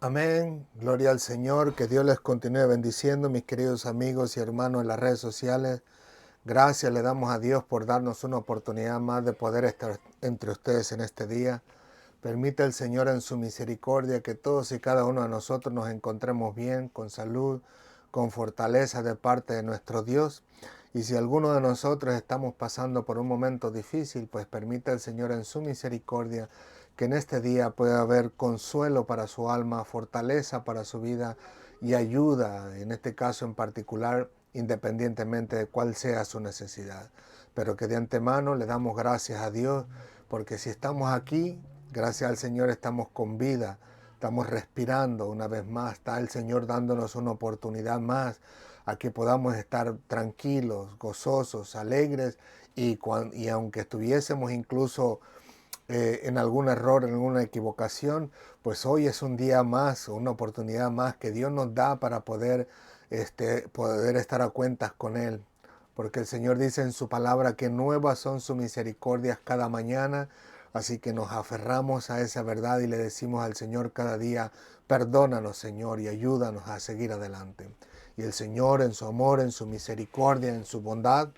Amén, gloria al Señor, que Dios les continúe bendiciendo, mis queridos amigos y hermanos en las redes sociales. Gracias le damos a Dios por darnos una oportunidad más de poder estar entre ustedes en este día. Permite el Señor en su misericordia que todos y cada uno de nosotros nos encontremos bien, con salud, con fortaleza de parte de nuestro Dios. Y si alguno de nosotros estamos pasando por un momento difícil, pues permite el Señor en su misericordia que en este día pueda haber consuelo para su alma, fortaleza para su vida y ayuda, en este caso en particular, independientemente de cuál sea su necesidad. Pero que de antemano le damos gracias a Dios, porque si estamos aquí, gracias al Señor estamos con vida, estamos respirando una vez más, está el Señor dándonos una oportunidad más a que podamos estar tranquilos, gozosos, alegres y aunque estuviésemos incluso en algún error, en alguna equivocación, pues hoy es un día más, una oportunidad más que Dios nos da para poder estar a cuentas con Él. Porque el Señor dice en su palabra que nuevas son sus misericordias cada mañana. Así que nos aferramos a esa verdad y le decimos al Señor cada día, perdónanos Señor y ayúdanos a seguir adelante. Y el Señor en su amor, en su misericordia, en su bondad,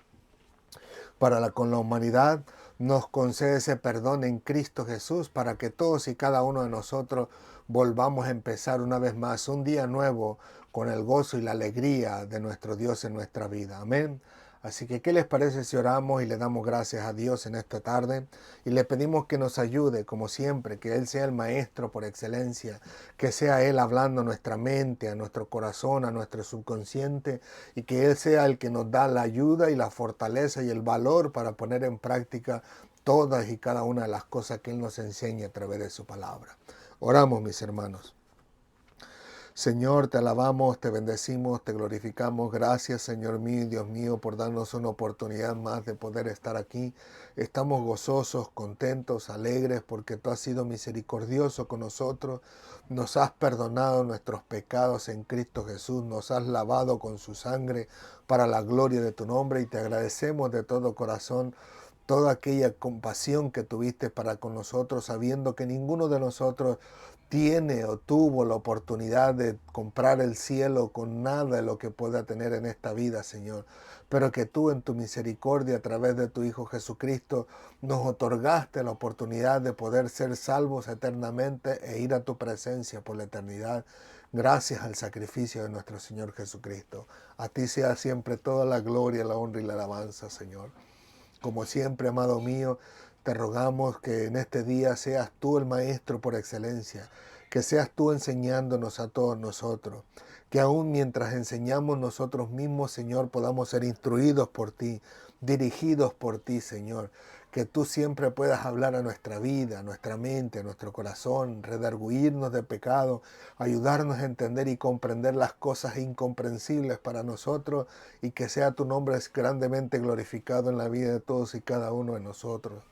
con la humanidad, nos concede ese perdón en Cristo Jesús para que todos y cada uno de nosotros volvamos a empezar una vez más un día nuevo con el gozo y la alegría de nuestro Dios en nuestra vida. Amén. Así que, ¿qué les parece si oramos y le damos gracias a Dios en esta tarde? Y le pedimos que nos ayude, como siempre, que Él sea el Maestro por excelencia, que sea Él hablando a nuestra mente, a nuestro corazón, a nuestro subconsciente, y que Él sea el que nos da la ayuda y la fortaleza y el valor para poner en práctica todas y cada una de las cosas que Él nos enseña a través de su palabra. Oramos, mis hermanos. Señor, te alabamos, te bendecimos, te glorificamos. Gracias, Señor mío y Dios mío, por darnos una oportunidad más de poder estar aquí. Estamos gozosos, contentos, alegres, porque tú has sido misericordioso con nosotros. Nos has perdonado nuestros pecados en Cristo Jesús. Nos has lavado con su sangre para la gloria de tu nombre y te agradecemos de todo corazón toda aquella compasión que tuviste para con nosotros, sabiendo que ninguno de nosotros tiene o tuvo la oportunidad de comprar el cielo con nada de lo que pueda tener en esta vida, Señor. Pero que tú en tu misericordia a través de tu Hijo Jesucristo nos otorgaste la oportunidad de poder ser salvos eternamente e ir a tu presencia por la eternidad. Gracias al sacrificio de nuestro Señor Jesucristo. A ti sea siempre toda la gloria, la honra y la alabanza, Señor. Como siempre, amado mío, te rogamos que en este día seas tú el Maestro por excelencia, que seas tú enseñándonos a todos nosotros, que aún mientras enseñamos nosotros mismos, Señor, podamos ser instruidos por ti, dirigidos por ti, Señor, que tú siempre puedas hablar a nuestra vida, a nuestra mente, a nuestro corazón, redarguirnos de pecado, ayudarnos a entender y comprender las cosas incomprensibles para nosotros y que sea tu nombre grandemente glorificado en la vida de todos y cada uno de nosotros.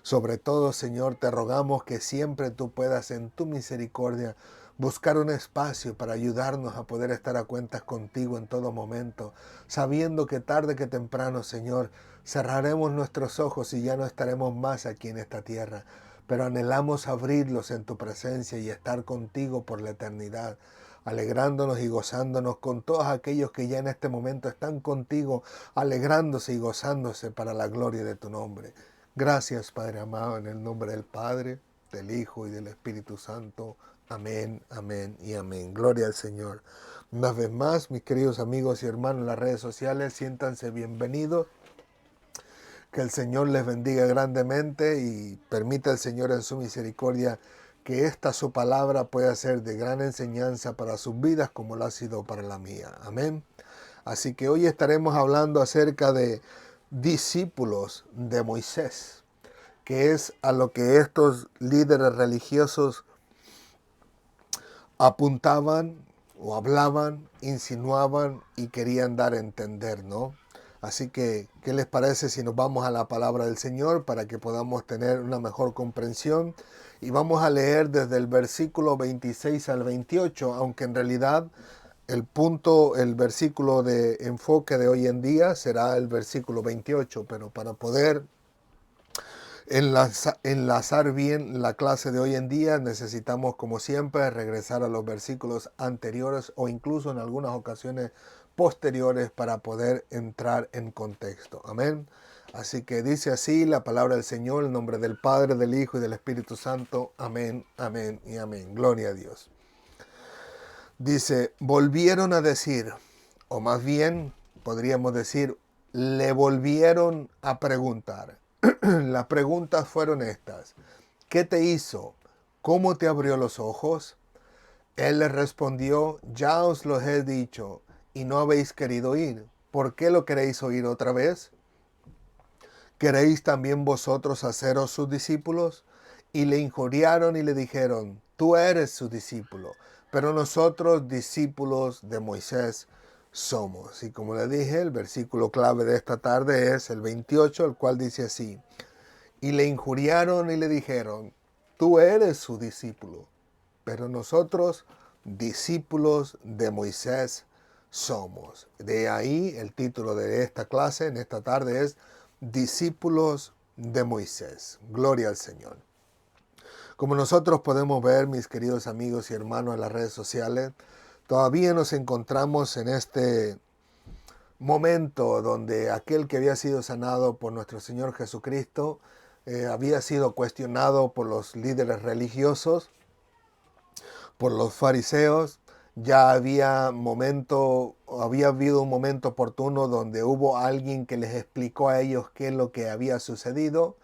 Sobre todo, Señor, te rogamos que siempre tú puedas en tu misericordia buscar un espacio para ayudarnos a poder estar a cuentas contigo en todo momento, sabiendo que tarde que temprano, Señor, cerraremos nuestros ojos y ya no estaremos más aquí en esta tierra, pero anhelamos abrirlos en tu presencia y estar contigo por la eternidad, alegrándonos y gozándonos con todos aquellos que ya en este momento están contigo, alegrándose y gozándose para la gloria de tu nombre. Gracias, Padre amado, en el nombre del Padre, del Hijo y del Espíritu Santo. Amén, amén y amén. Gloria al Señor. Una vez más, mis queridos amigos y hermanos en las redes sociales, siéntanse bienvenidos. Que el Señor les bendiga grandemente y permita el Señor en su misericordia que esta su palabra pueda ser de gran enseñanza para sus vidas como lo ha sido para la mía. Amén. Así que hoy estaremos hablando acerca de discípulos de Moisés, que es a lo que estos líderes religiosos apuntaban o hablaban, insinuaban y querían dar a entender, ¿no? Así que, ¿qué les parece si nos vamos a la palabra del Señor para que podamos tener una mejor comprensión? Y vamos a leer desde el versículo 26 al 28, aunque en realidad el versículo de enfoque de hoy en día será el versículo 28, pero para poder enlazar bien la clase de hoy en día, necesitamos, como siempre, regresar a los versículos anteriores o incluso en algunas ocasiones posteriores para poder entrar en contexto. Amén. Así que dice así la palabra del Señor, en nombre del Padre, del Hijo y del Espíritu Santo. Amén, amén y amén. Gloria a Dios. Dice, volvieron a decir, o más bien podríamos decir, le volvieron a preguntar. Las preguntas fueron estas. ¿Qué te hizo? ¿Cómo te abrió los ojos? Él les respondió, ya os lo he dicho y no habéis querido oír. ¿Por qué lo queréis oír otra vez? ¿Queréis también vosotros haceros sus discípulos? Y le injuriaron y le dijeron, tú eres su discípulo, pero nosotros discípulos de Moisés somos. Y como le dije, el versículo clave de esta tarde es el 28, el cual dice así, y le injuriaron y le dijeron, tú eres su discípulo, pero nosotros discípulos de Moisés somos. De ahí el título de esta clase en esta tarde es discípulos de Moisés. Gloria al Señor. Como nosotros podemos ver, mis queridos amigos y hermanos en las redes sociales, todavía nos encontramos en este momento donde aquel que había sido sanado por nuestro Señor Jesucristo había sido cuestionado por los líderes religiosos, por los fariseos. Ya había habido un momento oportuno donde hubo alguien que les explicó a ellos qué es lo que había sucedido.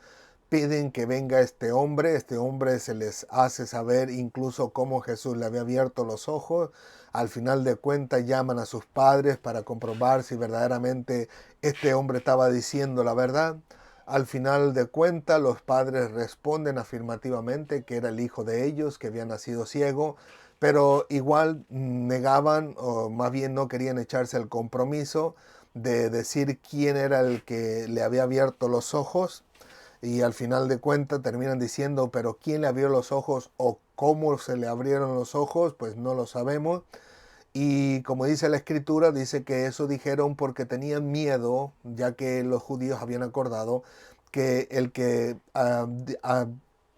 Piden que venga este hombre se les hace saber incluso cómo Jesús le había abierto los ojos. Al final de cuentas llaman a sus padres para comprobar si verdaderamente este hombre estaba diciendo la verdad. Al final de cuentas los padres responden afirmativamente que era el hijo de ellos, que había nacido ciego, pero igual negaban o más bien no querían echarse el compromiso de decir quién era el que le había abierto los ojos. Y al final de cuentas terminan diciendo, pero ¿quién le abrió los ojos o cómo se le abrieron los ojos? Pues no lo sabemos. Y como dice la escritura, dice que eso dijeron porque tenían miedo, ya que los judíos habían acordado que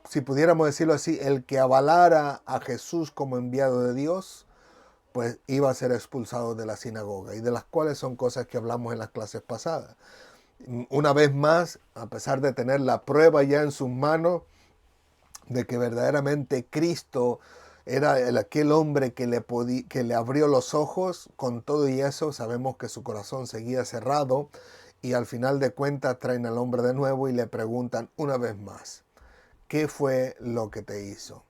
si pudiéramos decirlo así, el que avalara a Jesús como enviado de Dios, pues iba a ser expulsado de la sinagoga, y de las cuales son cosas que hablamos en las clases pasadas. Una vez más, a pesar de tener la prueba ya en sus manos de que verdaderamente Cristo era aquel hombre que le abrió los ojos, con todo y eso sabemos que su corazón seguía cerrado, y al final de cuentas traen al hombre de nuevo y le preguntan una vez más, ¿qué fue lo que te hizo?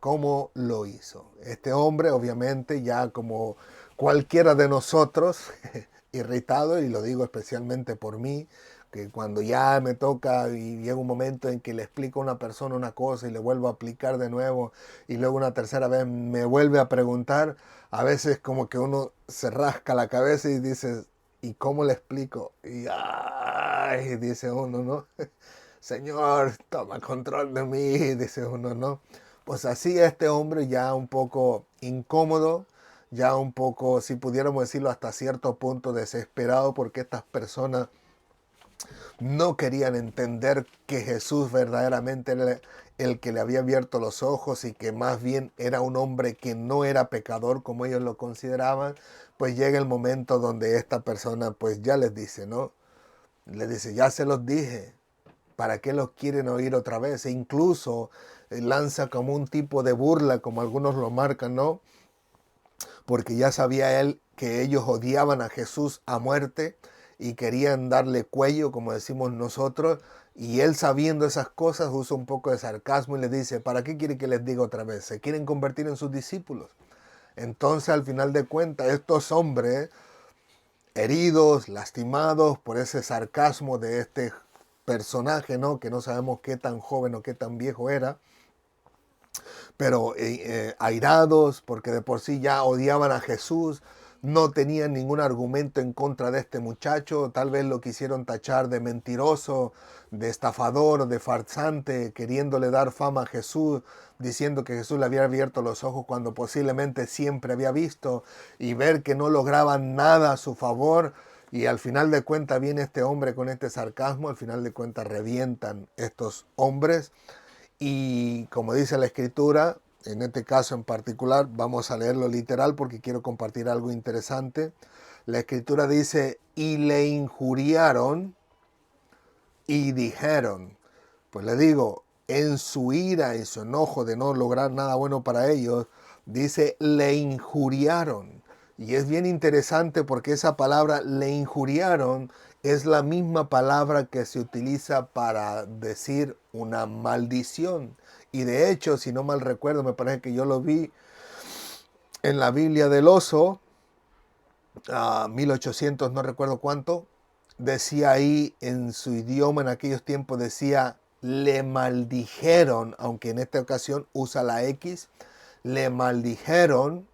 ¿Cómo lo hizo? Este hombre, obviamente, ya como cualquiera de nosotros, irritado, y lo digo especialmente por mí, que cuando ya me toca y llega un momento en que le explico a una persona una cosa y le vuelvo a aplicar de nuevo y luego una tercera vez me vuelve a preguntar, a veces como que uno se rasca la cabeza y dice, ¿y cómo le explico? Y ay, dice uno, ¿no? Señor, toma control de mí, dice uno, ¿no? Pues así este hombre ya un poco incómodo, ya un poco, si pudiéramos decirlo, hasta cierto punto desesperado, porque estas personas no querían entender que Jesús verdaderamente era el que le había abierto los ojos y que más bien era un hombre que no era pecador como ellos lo consideraban. Pues llega el momento donde esta persona pues ya les dice, ¿no? Les dice, ya se los dije, ¿para qué los quieren oír otra vez? E incluso lanza como un tipo de burla, como algunos lo marcan, ¿no? Porque ya sabía él que ellos odiaban a Jesús a muerte y querían darle cuello, como decimos nosotros, y él sabiendo esas cosas usa un poco de sarcasmo y le dice, ¿para qué quiere que les diga otra vez? ¿Se quieren convertir en sus discípulos? Entonces al final de cuentas estos hombres heridos, lastimados por ese sarcasmo de este personaje, ¿no? Que no sabemos qué tan joven o qué tan viejo era, pero airados porque de por sí ya odiaban a Jesús, no tenían ningún argumento en contra de este muchacho, tal vez lo quisieron tachar de mentiroso, de estafador, de farsante, queriéndole dar fama a Jesús, diciendo que Jesús le había abierto los ojos cuando posiblemente siempre había visto, y ver que no lograban nada a su favor, Y al final de cuentas viene este hombre con este sarcasmo, al final de cuentas revientan estos hombres y como dice la escritura, en este caso en particular, vamos a leerlo literal porque quiero compartir algo interesante. La escritura dice, y le injuriaron y dijeron, pues le digo, en su ira y su enojo de no lograr nada bueno para ellos, dice, le injuriaron. Y es bien interesante porque esa palabra le injuriaron es la misma palabra que se utiliza para decir una maldición. Y de hecho, si no mal recuerdo, me parece que yo lo vi en la Biblia del Oso, 1800, no recuerdo cuánto, decía ahí en su idioma en aquellos tiempos, decía, le maldijeron, aunque en esta ocasión usa la X, le maldijeron,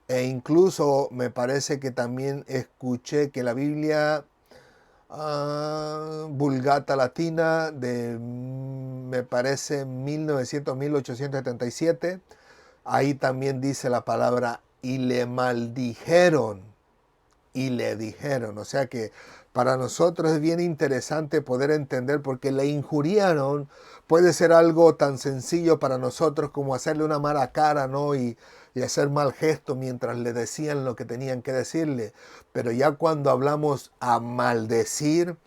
e incluso me parece que también escuché que la Biblia Vulgata Latina de, me parece, 1900-1877, ahí también dice la palabra y le maldijeron y le dijeron. O sea que para nosotros es bien interesante poder entender porque le injuriaron puede ser algo tan sencillo para nosotros como hacerle una mala cara, ¿no? Y hacer mal gesto mientras le decían lo que tenían que decirle. Pero ya cuando hablamos a maldecir,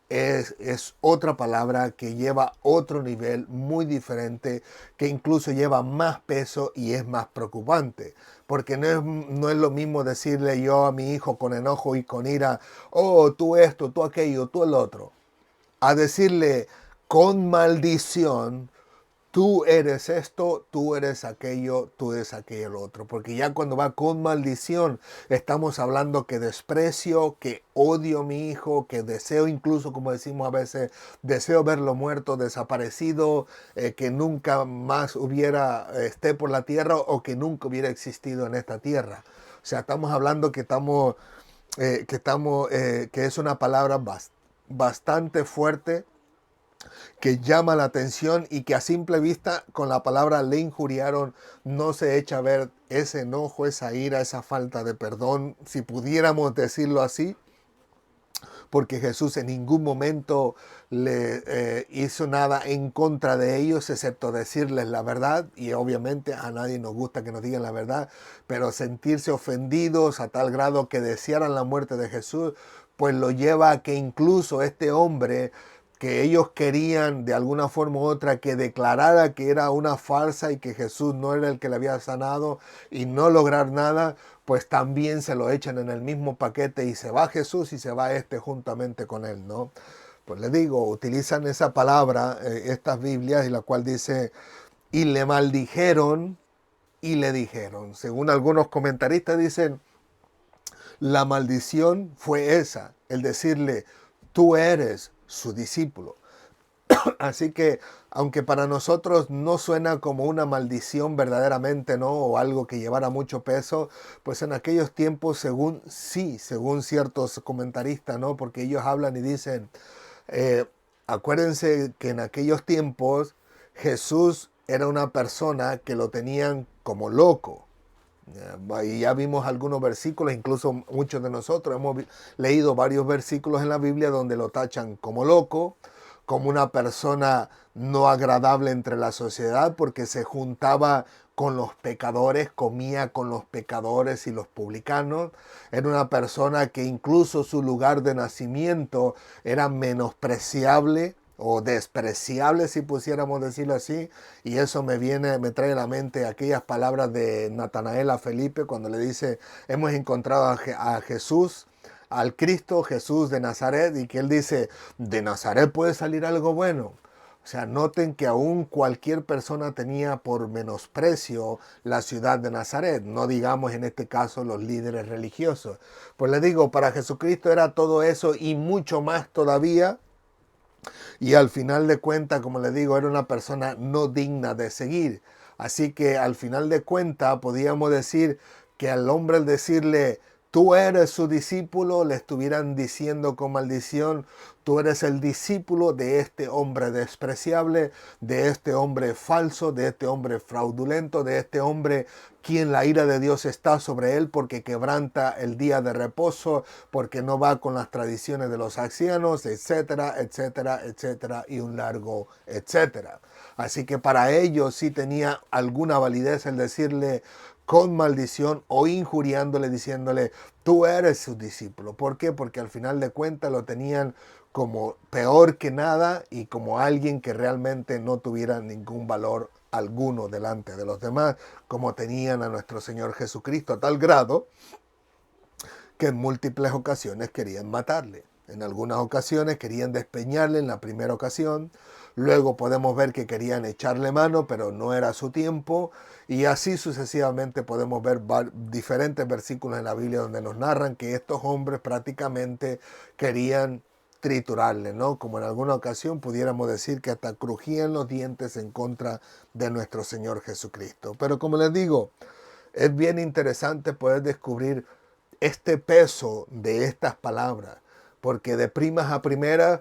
es otra palabra que lleva otro nivel muy diferente, que incluso lleva más peso y es más preocupante. Porque no es lo mismo decirle yo a mi hijo con enojo y con ira, oh, tú esto, tú aquello, tú el otro, a decirle con maldición, tú eres esto, tú eres aquello, tú eres aquello otro. Porque ya cuando va con maldición, estamos hablando que desprecio, que odio a mi hijo, que deseo incluso, como decimos a veces, deseo verlo muerto, desaparecido, que nunca más esté por la tierra o que nunca hubiera existido en esta tierra. O sea, estamos hablando que es una palabra bastante fuerte, que llama la atención y que a simple vista con la palabra le injuriaron no se echa a ver ese enojo, esa ira, esa falta de perdón, si pudiéramos decirlo así, porque Jesús en ningún momento le hizo nada en contra de ellos, excepto decirles la verdad, y obviamente a nadie nos gusta que nos digan la verdad, pero sentirse ofendidos a tal grado que desearan la muerte de Jesús, pues lo lleva a que incluso este hombre que ellos querían de alguna forma u otra que declarara que era una farsa y que Jesús no era el que le había sanado y no lograr nada, pues también se lo echan en el mismo paquete y se va Jesús y se va este juntamente con él, ¿no? Pues le digo, utilizan esa palabra, estas Biblias, y la cual dice, y le maldijeron y le dijeron. Según algunos comentaristas dicen, la maldición fue esa, el decirle, tú eres su discípulo. Así que, aunque para nosotros no suena como una maldición verdaderamente, ¿no? O algo que llevara mucho peso, pues en aquellos tiempos, según ciertos comentaristas, ¿no? Porque ellos hablan y dicen, eh, acuérdense que en aquellos tiempos Jesús era una persona que lo tenían como loco. Y ya vimos algunos versículos, incluso muchos de nosotros hemos leído varios versículos en la Biblia donde lo tachan como loco, como una persona no agradable entre la sociedad porque se juntaba con los pecadores, comía con los pecadores y los publicanos. Era una persona que incluso su lugar de nacimiento era menospreciable o despreciable, si pusiéramos decirlo así, y eso me trae a la mente aquellas palabras de Natanael a Felipe cuando le dice, hemos encontrado a Jesús, al Cristo Jesús de Nazaret, y que él dice, de Nazaret puede salir algo bueno. O sea, noten que aún cualquier persona tenía por menosprecio la ciudad de Nazaret, no digamos en este caso los líderes religiosos. Pues le digo, para Jesucristo era todo eso y mucho más todavía. Y al final de cuentas, como le digo, era una persona no digna de seguir. Así que al final de cuentas podíamos decir que al hombre al decirle, tú eres su discípulo, le estuvieran diciendo con maldición, tú eres el discípulo de este hombre despreciable, de este hombre falso, de este hombre fraudulento, de este hombre quien la ira de Dios está sobre él porque quebranta el día de reposo, porque no va con las tradiciones de los ancianos, etcétera, etcétera, etcétera, y un largo etcétera. Así que para ellos sí tenía alguna validez el decirle con maldición o injuriándole, diciéndole, tú eres su discípulo. ¿Por qué? Porque al final de cuentas lo tenían como peor que nada y como alguien que realmente no tuviera ningún valor alguno delante de los demás, como tenían a nuestro Señor Jesucristo, a tal grado que en múltiples ocasiones querían matarle. En algunas ocasiones querían despeñarle en la primera ocasión, luego podemos ver que querían echarle mano, pero no era su tiempo, y así sucesivamente podemos ver diferentes versículos en la Biblia donde nos narran que estos hombres prácticamente querían triturarle, ¿no? Como en alguna ocasión pudiéramos decir que hasta crujían los dientes en contra de nuestro Señor Jesucristo. Pero como les digo, es bien interesante poder descubrir este peso de estas palabras, porque de primas a primeras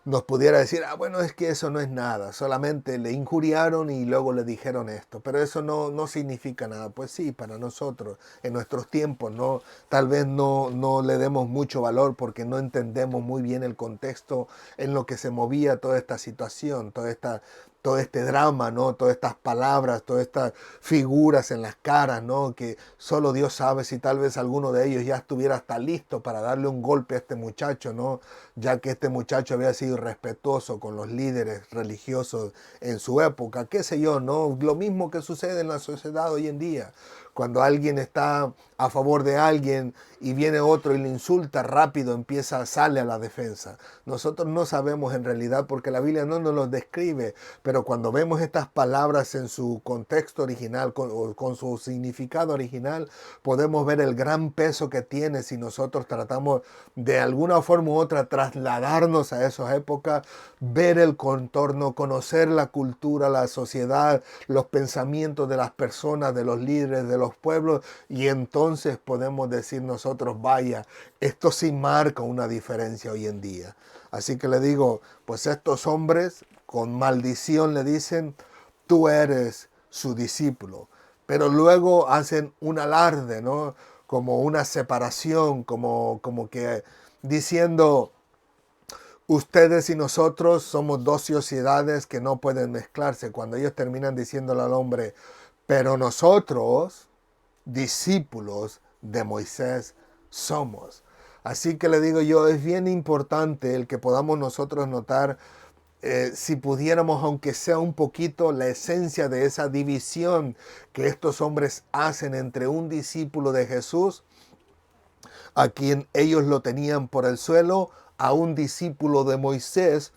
nos pudiera decir, bueno, es que eso no es nada, solamente le injuriaron y luego le dijeron esto, pero eso no significa nada. Pues sí, para nosotros, en nuestros tiempos, tal vez no le demos mucho valor porque no entendemos muy bien el contexto en lo que se movía toda esta situación, todo este drama, ¿no? Todas estas palabras, todas estas figuras en las caras, ¿no? Que solo Dios sabe si tal vez alguno de ellos ya estuviera hasta listo para darle un golpe a este muchacho, ¿no? Ya que este muchacho había sido irrespetuoso con los líderes religiosos en su época, qué sé yo, ¿no? Lo mismo que sucede en la sociedad hoy en día. Cuando alguien está a favor de alguien y viene otro y le insulta, rápido sale a la defensa. Nosotros no sabemos en realidad porque la Biblia no nos lo describe, pero cuando vemos estas palabras en su contexto original o con su significado original, podemos ver el gran peso que tiene si nosotros tratamos de alguna forma u otra trasladarnos a esas épocas, ver el contorno, conocer la cultura, la sociedad, los pensamientos de las personas, de los líderes, de los pueblos, y entonces podemos decir nosotros, vaya, esto sí marca una diferencia hoy en día. Así que le digo, pues estos hombres con maldición le dicen, tú eres su discípulo. Pero luego hacen un alarde, ¿no? Como una separación, como que diciendo, ustedes y nosotros somos dos sociedades que no pueden mezclarse. Cuando ellos terminan diciéndole al hombre, pero nosotros, discípulos de Moisés, somos. Así que le digo yo, es bien importante el que podamos nosotros notar, si pudiéramos, aunque sea un poquito, la esencia de esa división que estos hombres hacen entre un discípulo de Jesús, a quien ellos lo tenían por el suelo, a un discípulo de Moisés,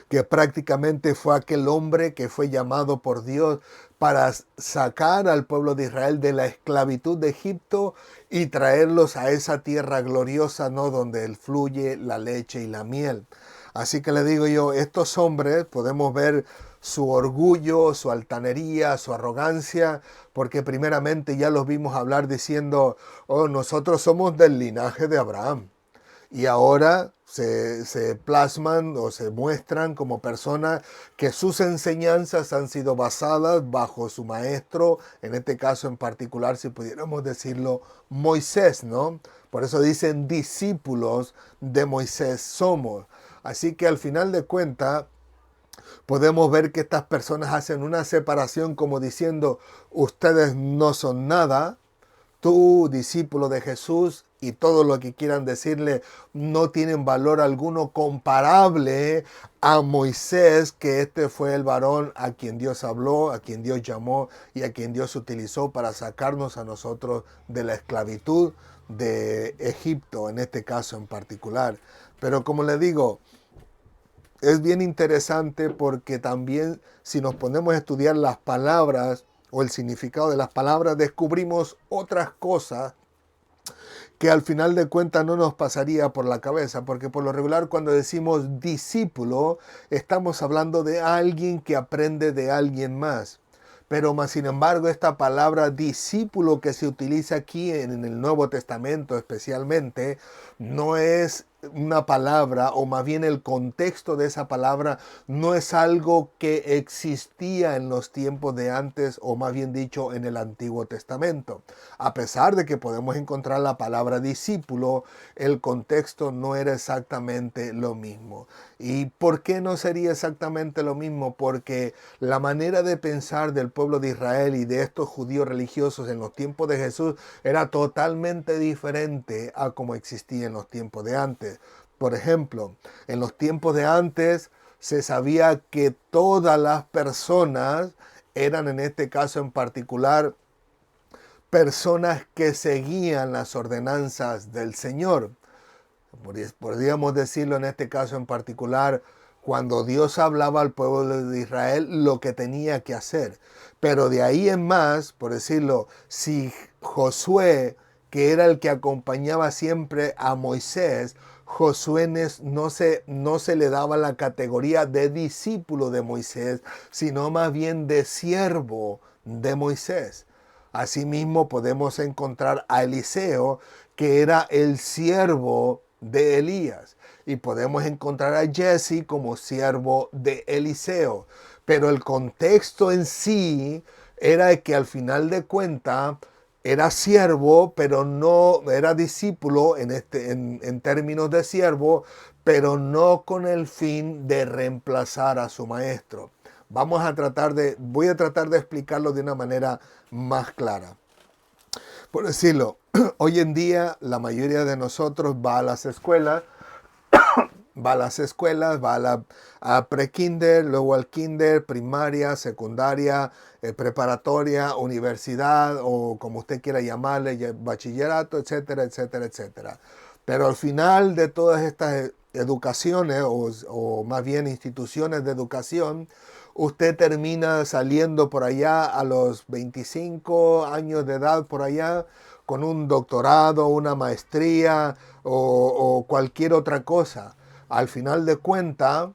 que prácticamente fue aquel hombre que fue llamado por Dios para sacar al pueblo de Israel de la esclavitud de Egipto y traerlos a esa tierra gloriosa, ¿no? Donde fluye la leche y la miel. Así que le digo yo, estos hombres podemos ver su orgullo, su altanería, su arrogancia, porque primeramente ya los vimos hablar diciendo, nosotros somos del linaje de Abraham. Y ahora se plasman o se muestran como personas que sus enseñanzas han sido basadas bajo su maestro, en este caso en particular, si pudiéramos decirlo, Moisés, ¿no? Por eso dicen discípulos de Moisés somos. Así que al final de cuentas, podemos ver que estas personas hacen una separación como diciendo, ustedes no son nada, tú, discípulo de Jesús, y todo lo que quieran decirle no tienen valor alguno comparable a Moisés, que este fue el varón a quien Dios habló, a quien Dios llamó y a quien Dios utilizó para sacarnos a nosotros de la esclavitud de Egipto, en este caso en particular. Pero como le digo, es bien interesante porque también si nos ponemos a estudiar las palabras o el significado de las palabras, descubrimos otras cosas que al final de cuentas no nos pasaría por la cabeza, porque por lo regular cuando decimos discípulo, estamos hablando de alguien que aprende de alguien más. pero más sin embargo esta palabra discípulo que se utiliza aquí en el Nuevo Testamento especialmente, no es una palabra, o más bien el contexto de esa palabra no es algo que existía en los tiempos de antes, o más bien dicho en el Antiguo Testamento. A pesar de que podemos encontrar la palabra discípulo, el contexto no era exactamente lo mismo. ¿Y por qué no sería exactamente lo mismo? Porque la manera de pensar del pueblo de Israel y de estos judíos religiosos en los tiempos de Jesús era totalmente diferente a como existía en los tiempos de antes. Por ejemplo, en los tiempos de antes se sabía que todas las personas eran, en este caso en particular, personas que seguían las ordenanzas del Señor. Podríamos decirlo en este caso en particular, cuando Dios hablaba al pueblo de Israel lo que tenía que hacer. Pero de ahí en más, por decirlo, si Josué, que era el que acompañaba siempre a Moisés, Josué no se le daba la categoría de discípulo de Moisés, sino más bien de siervo de Moisés. Asimismo podemos encontrar a Eliseo, que era el siervo de Elías. Y podemos encontrar a Jesse como siervo de Eliseo. Pero el contexto en sí era que al final de cuentas era siervo, pero no era discípulo en términos de siervo, pero no con el fin de reemplazar a su maestro. Voy a tratar de explicarlo de una manera más clara. Por decirlo, hoy en día la mayoría de nosotros va a las escuelas, va a pre-kinder, luego al kinder, primaria, secundaria, preparatoria, universidad o como usted quiera llamarle, bachillerato, etcétera, etcétera, etcétera. Pero al final de todas estas educaciones o más bien instituciones de educación, usted termina saliendo por allá a los 25 años de edad por allá con un doctorado, una maestría o cualquier otra cosa. Al final de cuentas,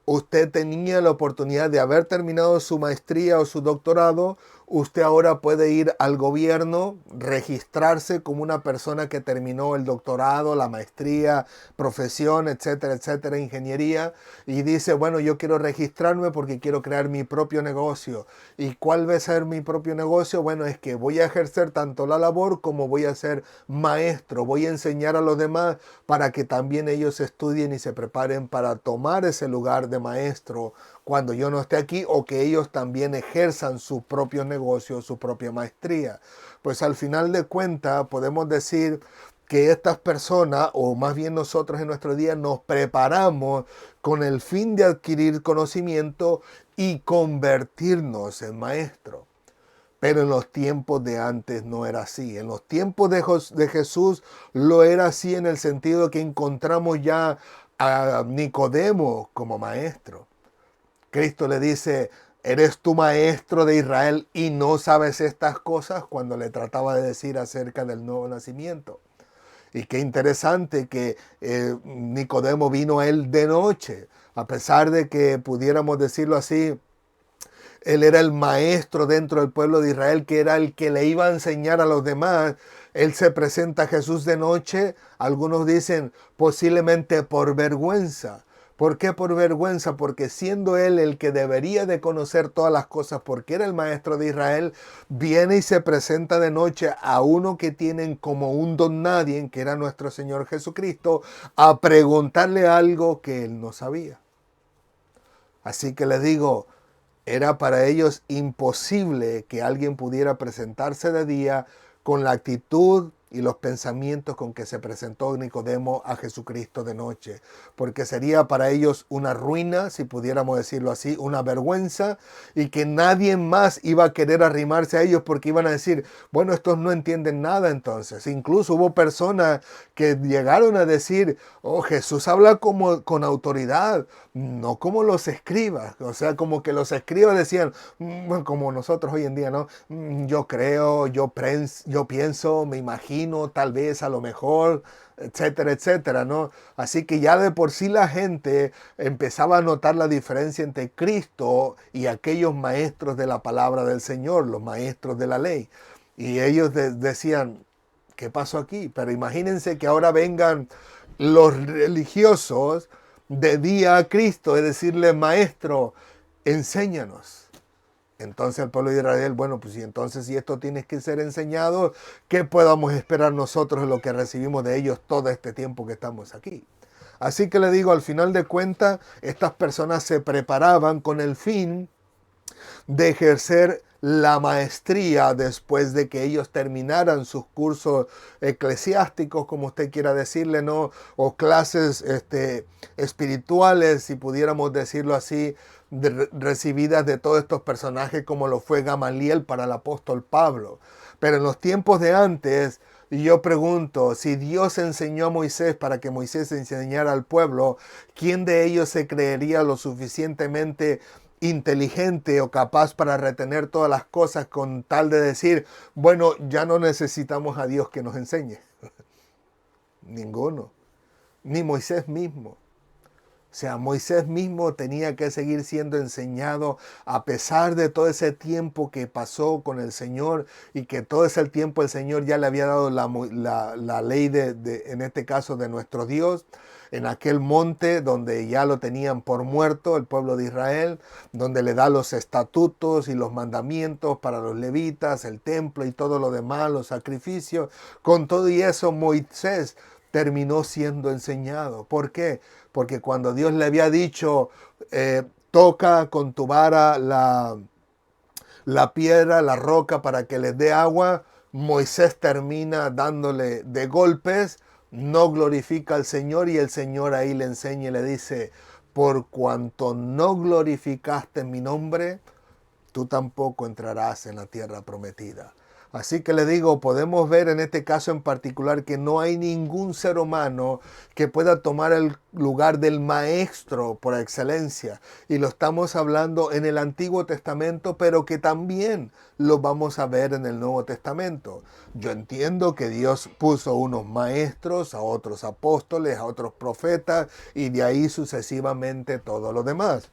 usted tenía la oportunidad de haber terminado su maestría o su doctorado, usted ahora puede ir al gobierno, registrarse como una persona que terminó el doctorado, la maestría, profesión, etcétera, etcétera, ingeniería, y dice, bueno, yo quiero registrarme porque quiero crear mi propio negocio. ¿Y cuál va a ser mi propio negocio? Bueno, es que voy a ejercer tanto la labor como voy a ser maestro, voy a enseñar a los demás para que también ellos estudien y se preparen para tomar ese lugar de maestro cuando yo no esté aquí, o que ellos también ejerzan su propio negocio, su propia maestría. Pues al final de cuentas podemos decir que estas personas, o más bien nosotros en nuestro día, nos preparamos con el fin de adquirir conocimiento y convertirnos en maestros. Pero en los tiempos de antes no era así. En los tiempos de Jesús lo era así, en el sentido que encontramos ya a Nicodemo como maestro. Cristo le dice, ¿eres tú maestro de Israel y no sabes estas cosas? Cuando le trataba de decir acerca del nuevo nacimiento. Y qué interesante que Nicodemo vino a él de noche, a pesar de que pudiéramos decirlo así, él era el maestro dentro del pueblo de Israel, que era el que le iba a enseñar a los demás. Él se presenta a Jesús de noche, algunos dicen posiblemente por vergüenza. ¿Por qué por vergüenza? Porque siendo él el que debería de conocer todas las cosas, porque era el maestro de Israel, viene y se presenta de noche a uno que tienen como un don nadie, que era nuestro Señor Jesucristo, a preguntarle algo que él no sabía. Así que les digo, era para ellos imposible que alguien pudiera presentarse de día con la actitud y los pensamientos con que se presentó Nicodemo a Jesucristo de noche, porque sería para ellos una ruina, si pudiéramos decirlo así, una vergüenza, y que nadie más iba a querer arrimarse a ellos porque iban a decir, bueno, estos no entienden nada entonces. Incluso hubo personas que llegaron a decir, oh, Jesús habla como con autoridad, no como los escribas, o sea, como que los escribas decían, bueno, como nosotros hoy en día, ¿no? Yo creo, yo pienso, me imagino, rabino, tal vez, a lo mejor, etcétera, etcétera, ¿no? Así que ya de por sí la gente empezaba a notar la diferencia entre Cristo y aquellos maestros de la palabra del Señor, los maestros de la ley. Y ellos decían, ¿qué pasó aquí? Pero imagínense que ahora vengan los religiosos de día a Cristo, es decirle, maestro, enséñanos. Entonces el pueblo de Israel, bueno, pues y entonces si esto tiene que ser enseñado, ¿qué podamos esperar nosotros de lo que recibimos de ellos todo este tiempo que estamos aquí? Así que le digo, al final de cuentas, estas personas se preparaban con el fin de ejercer la maestría después de que ellos terminaran sus cursos eclesiásticos, como usted quiera decirle, ¿no? O clases espirituales, si pudiéramos decirlo así, recibidas de todos estos personajes como lo fue Gamaliel para el apóstol Pablo. Pero en los tiempos de antes, yo pregunto, si Dios enseñó a Moisés para que Moisés enseñara al pueblo, ¿quién de ellos se creería lo suficientemente inteligente o capaz para retener todas las cosas con tal de decir, bueno, ya no necesitamos a Dios que nos enseñe? Ninguno, ni Moisés mismo. O sea, Moisés mismo tenía que seguir siendo enseñado a pesar de todo ese tiempo que pasó con el Señor y que todo ese tiempo el Señor ya le había dado la ley en este caso, de nuestro Dios, en aquel monte donde ya lo tenían por muerto el pueblo de Israel, donde le da los estatutos y los mandamientos para los levitas, el templo y todo lo demás, los sacrificios. Con todo y eso, Moisés terminó siendo enseñado. ¿Por qué? Porque cuando Dios le había dicho, toca con tu vara la piedra, la roca para que les dé agua, Moisés termina dándole de golpes, no glorifica al Señor y el Señor ahí le enseña y le dice, por cuanto no glorificaste mi nombre, tú tampoco entrarás en la tierra prometida. Así que le digo, podemos ver en este caso en particular que no hay ningún ser humano que pueda tomar el lugar del maestro por excelencia. Y lo estamos hablando en el Antiguo Testamento, pero que también lo vamos a ver en el Nuevo Testamento. Yo entiendo que Dios puso unos maestros, a otros apóstoles, a otros profetas, y de ahí sucesivamente todo lo demás.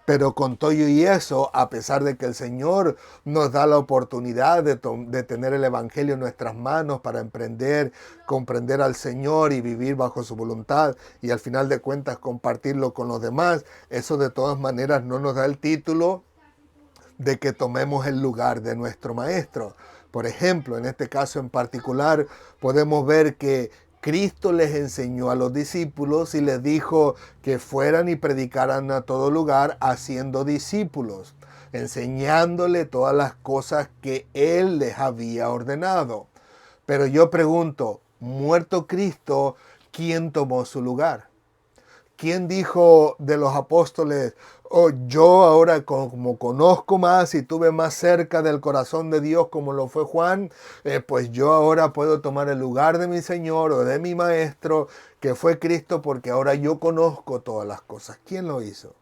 Pero con todo y eso, a pesar de que el Señor nos da la oportunidad de tener el Evangelio en nuestras manos para emprender, comprender al Señor y vivir bajo su voluntad y al final de cuentas compartirlo con los demás, eso de todas maneras no nos da el título de que tomemos el lugar de nuestro Maestro. Por ejemplo, en este caso en particular, podemos ver que Cristo les enseñó a los discípulos y les dijo que fueran y predicaran a todo lugar haciendo discípulos, enseñándole todas las cosas que Él les había ordenado. Pero yo pregunto, muerto Cristo, ¿quién tomó su lugar? ¿Quién dijo de los apóstoles, oh, yo ahora como conozco más y tuve más cerca del corazón de Dios como lo fue Juan, pues yo ahora puedo tomar el lugar de mi Señor o de mi Maestro, que fue Cristo, porque ahora yo conozco todas las cosas? ¿Quién lo hizo?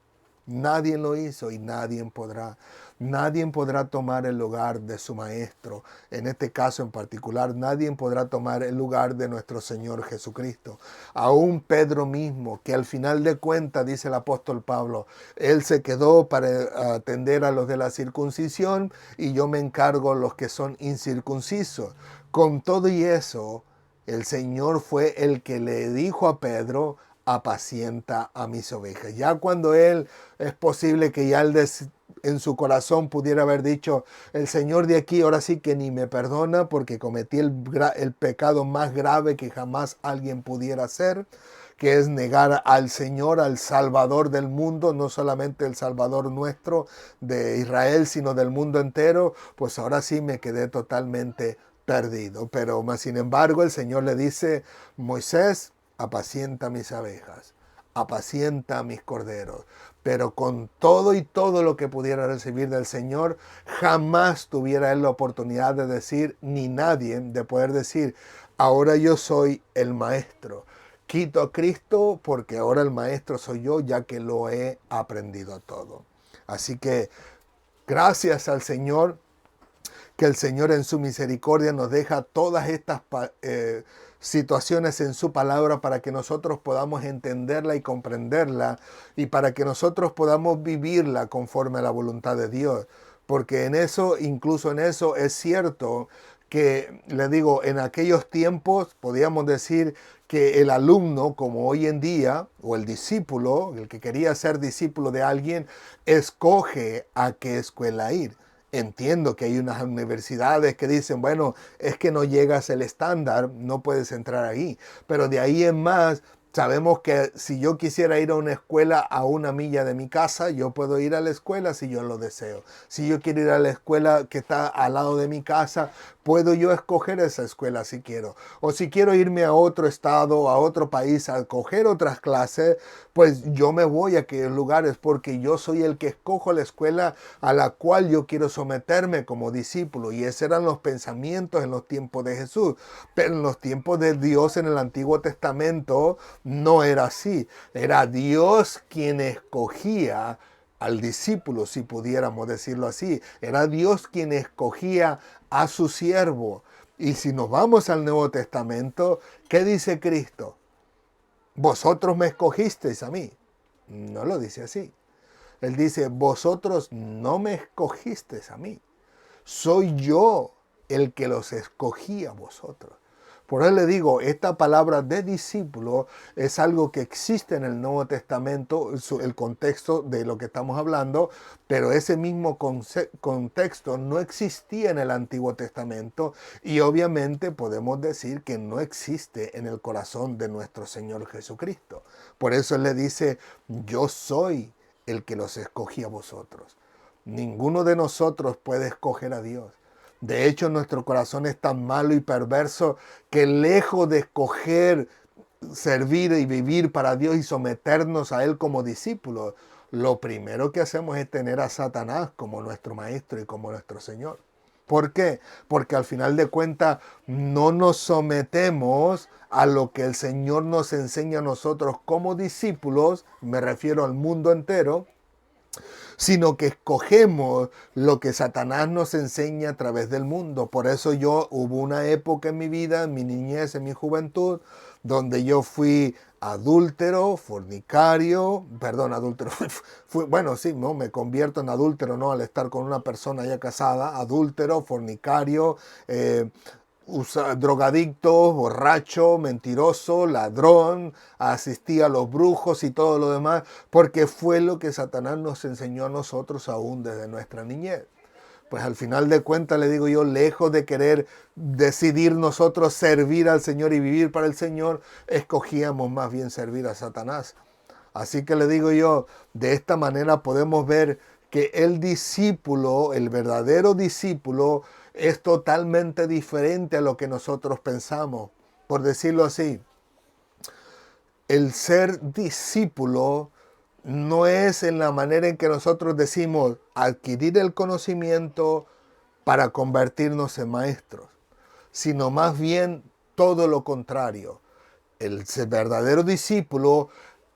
Nadie lo hizo y nadie podrá. Nadie podrá tomar el lugar de su Maestro. En este caso en particular, nadie podrá tomar el lugar de nuestro Señor Jesucristo. Aún Pedro mismo, que al final de cuentas, dice el apóstol Pablo, él se quedó para atender a los de la circuncisión y yo me encargo a los que son incircuncisos. Con todo y eso, el Señor fue el que le dijo a Pedro, apacienta a mis ovejas. Ya cuando él, es posible que ya en su corazón pudiera haber dicho, el Señor de aquí ahora sí que ni me perdona porque cometí el pecado más grave que jamás alguien pudiera hacer, que es negar al Señor, al Salvador del mundo, no solamente el Salvador nuestro de Israel, sino del mundo entero. Pues ahora sí me quedé totalmente perdido. Pero más sin embargo el Señor le dice, Moisés, apacienta mis abejas, apacienta mis corderos. Pero con todo y todo lo que pudiera recibir del Señor, jamás tuviera él la oportunidad de decir, ni nadie de poder decir, ahora yo soy el maestro. Quito a Cristo porque ahora el maestro soy yo, ya que lo he aprendido todo. Así que gracias al Señor que el Señor en su misericordia nos deja todas estas situaciones en su palabra para que nosotros podamos entenderla y comprenderla y para que nosotros podamos vivirla conforme a la voluntad de Dios. Porque en eso, incluso en eso, es cierto que, le digo, en aquellos tiempos podíamos decir que el alumno, como hoy en día, o el discípulo, el que quería ser discípulo de alguien, escoge a qué escuela ir. Entiendo que hay unas universidades que dicen, bueno, es que no llegas al estándar, no puedes entrar ahí. Pero de ahí en más, sabemos que si yo quisiera ir a una escuela a 1 milla de mi casa, yo puedo ir a la escuela si yo lo deseo. Si yo quiero ir a la escuela que está al lado de mi casa, puedo yo escoger esa escuela si quiero. O si quiero irme a otro estado, a otro país, a coger otras clases, pues yo me voy a aquellos lugares porque yo soy el que escojo la escuela a la cual yo quiero someterme como discípulo. Y esos eran los pensamientos en los tiempos de Jesús. Pero en los tiempos de Dios en el Antiguo Testamento no era así. Era Dios quien escogía al discípulo, si pudiéramos decirlo así. Era Dios quien escogía a su siervo. Y si nos vamos al Nuevo Testamento, ¿qué dice Cristo? Vosotros me escogisteis a mí. No lo dice así. Él dice, vosotros no me escogisteis a mí. Soy yo el que los escogí a vosotros. Por eso le digo, esta palabra de discípulo es algo que existe en el Nuevo Testamento, el contexto de lo que estamos hablando, pero ese mismo contexto no existía en el Antiguo Testamento y obviamente podemos decir que no existe en el corazón de nuestro Señor Jesucristo. Por eso Él le dice, yo soy el que los escogí a vosotros. Ninguno de nosotros puede escoger a Dios. De hecho, nuestro corazón es tan malo y perverso que lejos de escoger servir y vivir para Dios y someternos a Él como discípulos, lo primero que hacemos es tener a Satanás como nuestro maestro y como nuestro Señor. ¿Por qué? Porque al final de cuentas no nos sometemos a lo que el Señor nos enseña a nosotros como discípulos, me refiero al mundo entero, sino que escogemos lo que Satanás nos enseña a través del mundo. Por eso hubo una época en mi vida, en mi niñez, en mi juventud, donde yo fui adúltero, fornicario, perdón, adúltero, bueno, sí, no, me convierto en adúltero, ¿no? Al estar con una persona ya casada, adúltero, fornicario, drogadicto, borracho, mentiroso, ladrón, asistía a los brujos y todo lo demás, porque fue lo que Satanás nos enseñó a nosotros aún desde nuestra niñez. Pues al final de cuentas le digo yo, lejos de querer decidir nosotros servir al Señor y vivir para el Señor, escogíamos más bien servir a Satanás. Así que le digo yo, de esta manera podemos ver que el discípulo, el verdadero discípulo, es totalmente diferente a lo que nosotros pensamos. Por decirlo así, el ser discípulo no es en la manera en que nosotros decimos adquirir el conocimiento para convertirnos en maestros, sino más bien todo lo contrario. El verdadero discípulo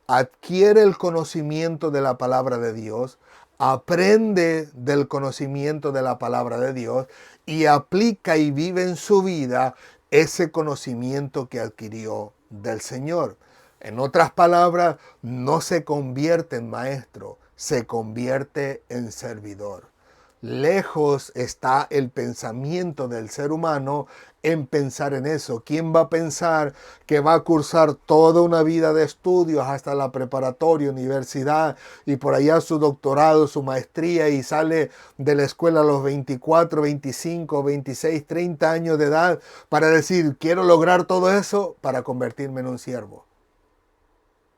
adquiere el conocimiento de la palabra de Dios, aprende del conocimiento de la palabra de Dios y aplica y vive en su vida ese conocimiento que adquirió del Señor. En otras palabras, no se convierte en maestro, se convierte en servidor. Lejos está el pensamiento del ser humano en pensar en eso. ¿Quién va a pensar que va a cursar toda una vida de estudios hasta la preparatoria, universidad y por allá su doctorado, su maestría y sale de la escuela a los 24, 25, 26, 30 años de edad para decir, quiero lograr todo eso para convertirme en un siervo?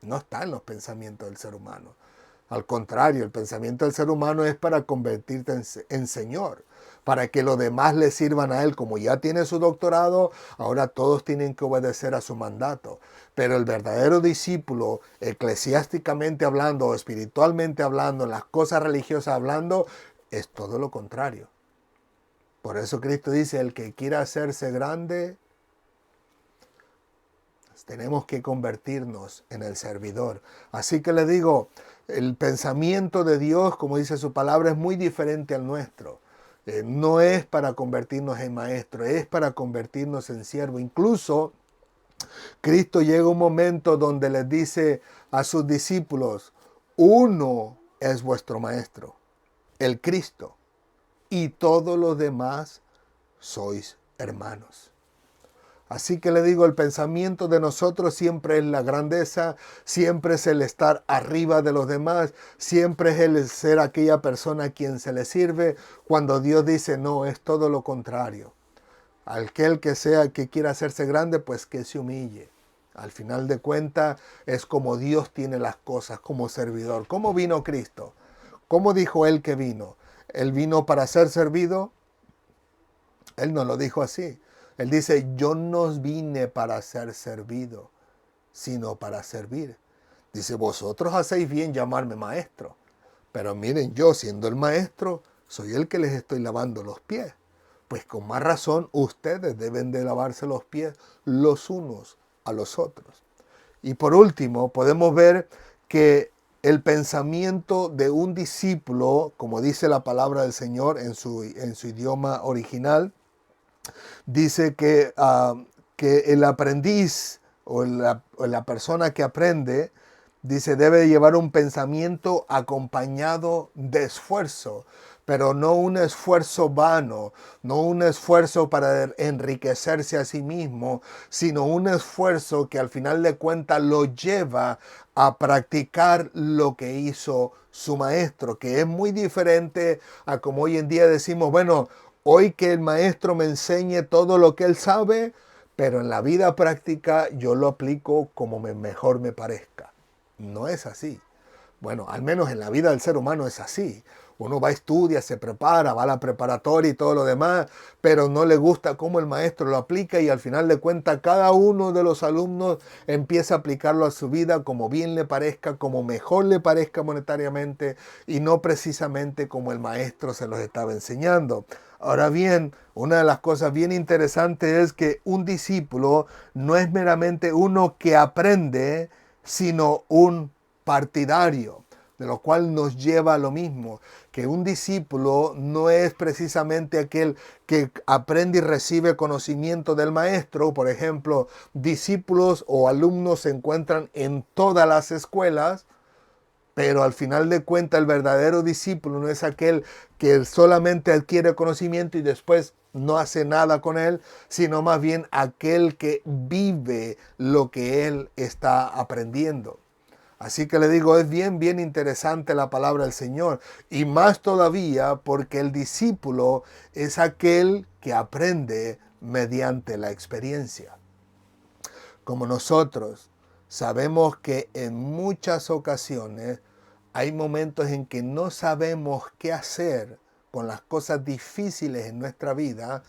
No está en los pensamientos del ser humano. Al contrario, el pensamiento del ser humano es para convertirte en Señor, para que los demás le sirvan a Él. Como ya tiene su doctorado, ahora todos tienen que obedecer a su mandato. Pero el verdadero discípulo, eclesiásticamente hablando o espiritualmente hablando, en las cosas religiosas hablando, es todo lo contrario. Por eso Cristo dice, el que quiera hacerse grande, tenemos que convertirnos en el servidor. Así que le digo, el pensamiento de Dios, como dice su palabra, es muy diferente al nuestro. No es para convertirnos en maestro, es para convertirnos en siervo. Incluso Cristo llega a un momento donde les dice a sus discípulos, uno es vuestro maestro, el Cristo, y todos los demás sois hermanos. Así que le digo, el pensamiento de nosotros siempre es la grandeza, siempre es el estar arriba de los demás, siempre es el ser aquella persona a quien se le sirve, cuando Dios dice no, es todo lo contrario. Aquel que sea que quiera hacerse grande, pues que se humille. Al final de cuentas es como Dios tiene las cosas como servidor. ¿Cómo vino Cristo? ¿Cómo dijo Él que vino? ¿Él vino para ser servido? Él no lo dijo así. Él dice, yo no vine para ser servido, sino para servir. Dice, vosotros hacéis bien llamarme maestro. Pero miren, yo siendo el maestro, soy el que les estoy lavando los pies. Pues con más razón, ustedes deben de lavarse los pies los unos a los otros. Y por último, podemos ver que el pensamiento de un discípulo, como dice la palabra del Señor en su idioma original, dice que el aprendiz o la persona que aprende, dice, debe llevar un pensamiento acompañado de esfuerzo, pero no un esfuerzo vano, no un esfuerzo para enriquecerse a sí mismo, sino un esfuerzo que al final de cuentas lo lleva a practicar lo que hizo su maestro, que es muy diferente a como hoy en día decimos, bueno, hoy que el maestro me enseñe todo lo que él sabe, pero en la vida práctica yo lo aplico como mejor me parezca. No es así. Bueno, al menos en la vida del ser humano es así. Uno va a estudiar, se prepara, va a la preparatoria y todo lo demás, pero no le gusta cómo el maestro lo aplica y al final de cuentas cada uno de los alumnos empieza a aplicarlo a su vida como bien le parezca, como mejor le parezca monetariamente y no precisamente como el maestro se los estaba enseñando. Ahora bien, una de las cosas bien interesantes es que un discípulo no es meramente uno que aprende, sino un partidario, de lo cual nos lleva a lo mismo, que un discípulo no es precisamente aquel que aprende y recibe conocimiento del maestro. Por ejemplo, discípulos o alumnos se encuentran en todas las escuelas, pero al final de cuentas el verdadero discípulo no es aquel que solamente adquiere conocimiento y después no hace nada con él, sino más bien aquel que vive lo que él está aprendiendo. Así que le digo, es bien interesante la palabra del Señor. Y más todavía porque el discípulo es aquel que aprende mediante la experiencia. Como nosotros sabemos que en muchas ocasiones hay momentos en que no sabemos qué hacer con las cosas difíciles en nuestra vida,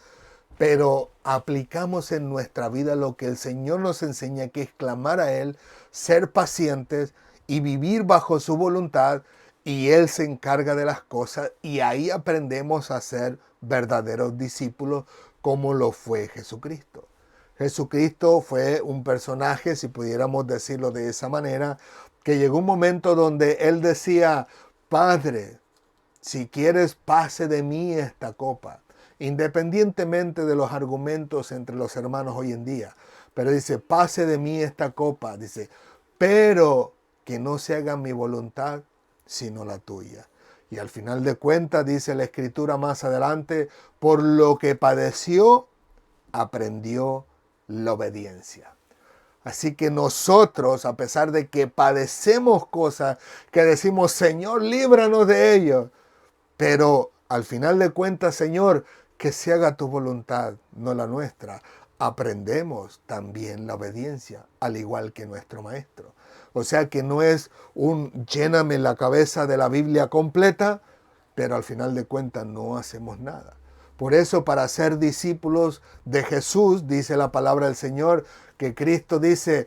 pero aplicamos en nuestra vida lo que el Señor nos enseña, que es clamar a Él, ser pacientes y vivir bajo su voluntad, y Él se encarga de las cosas y ahí aprendemos a ser verdaderos discípulos como lo fue Jesucristo. Jesucristo fue un personaje, si pudiéramos decirlo de esa manera, que llegó un momento donde Él decía, Padre, si quieres pase de mí esta copa, independientemente de los argumentos entre los hermanos hoy en día. Pero dice, pase de mí esta copa, dice, pero que no se haga mi voluntad, sino la tuya. Y al final de cuentas, dice la Escritura más adelante, por lo que padeció, aprendió la obediencia. Así que nosotros, a pesar de que padecemos cosas que decimos, Señor, líbranos de ello, pero al final de cuentas, Señor, que se haga tu voluntad, no la nuestra. Aprendemos también la obediencia, al igual que nuestro Maestro. O sea que no es un lléname la cabeza de la Biblia completa, pero al final de cuentas no hacemos nada. Por eso, para ser discípulos de Jesús, dice la palabra del Señor, que Cristo dice,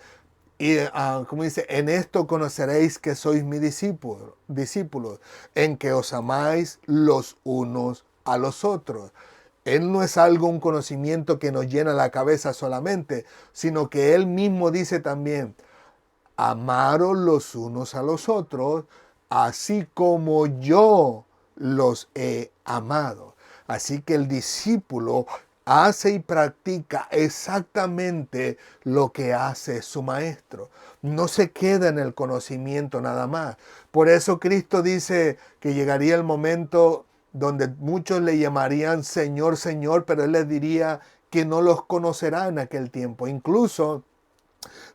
como dice, en esto conoceréis que sois mis discípulos, en que os amáis los unos a los otros. Él no es algo, un conocimiento que nos llena la cabeza solamente, sino que Él mismo dice también, amaros los unos a los otros, así como yo los he amado. Así que el discípulo hace y practica exactamente lo que hace su maestro. No se queda en el conocimiento nada más. Por eso Cristo dice que llegaría el momento donde muchos le llamarían Señor, Señor, pero Él les diría que no los conocerá en aquel tiempo. Incluso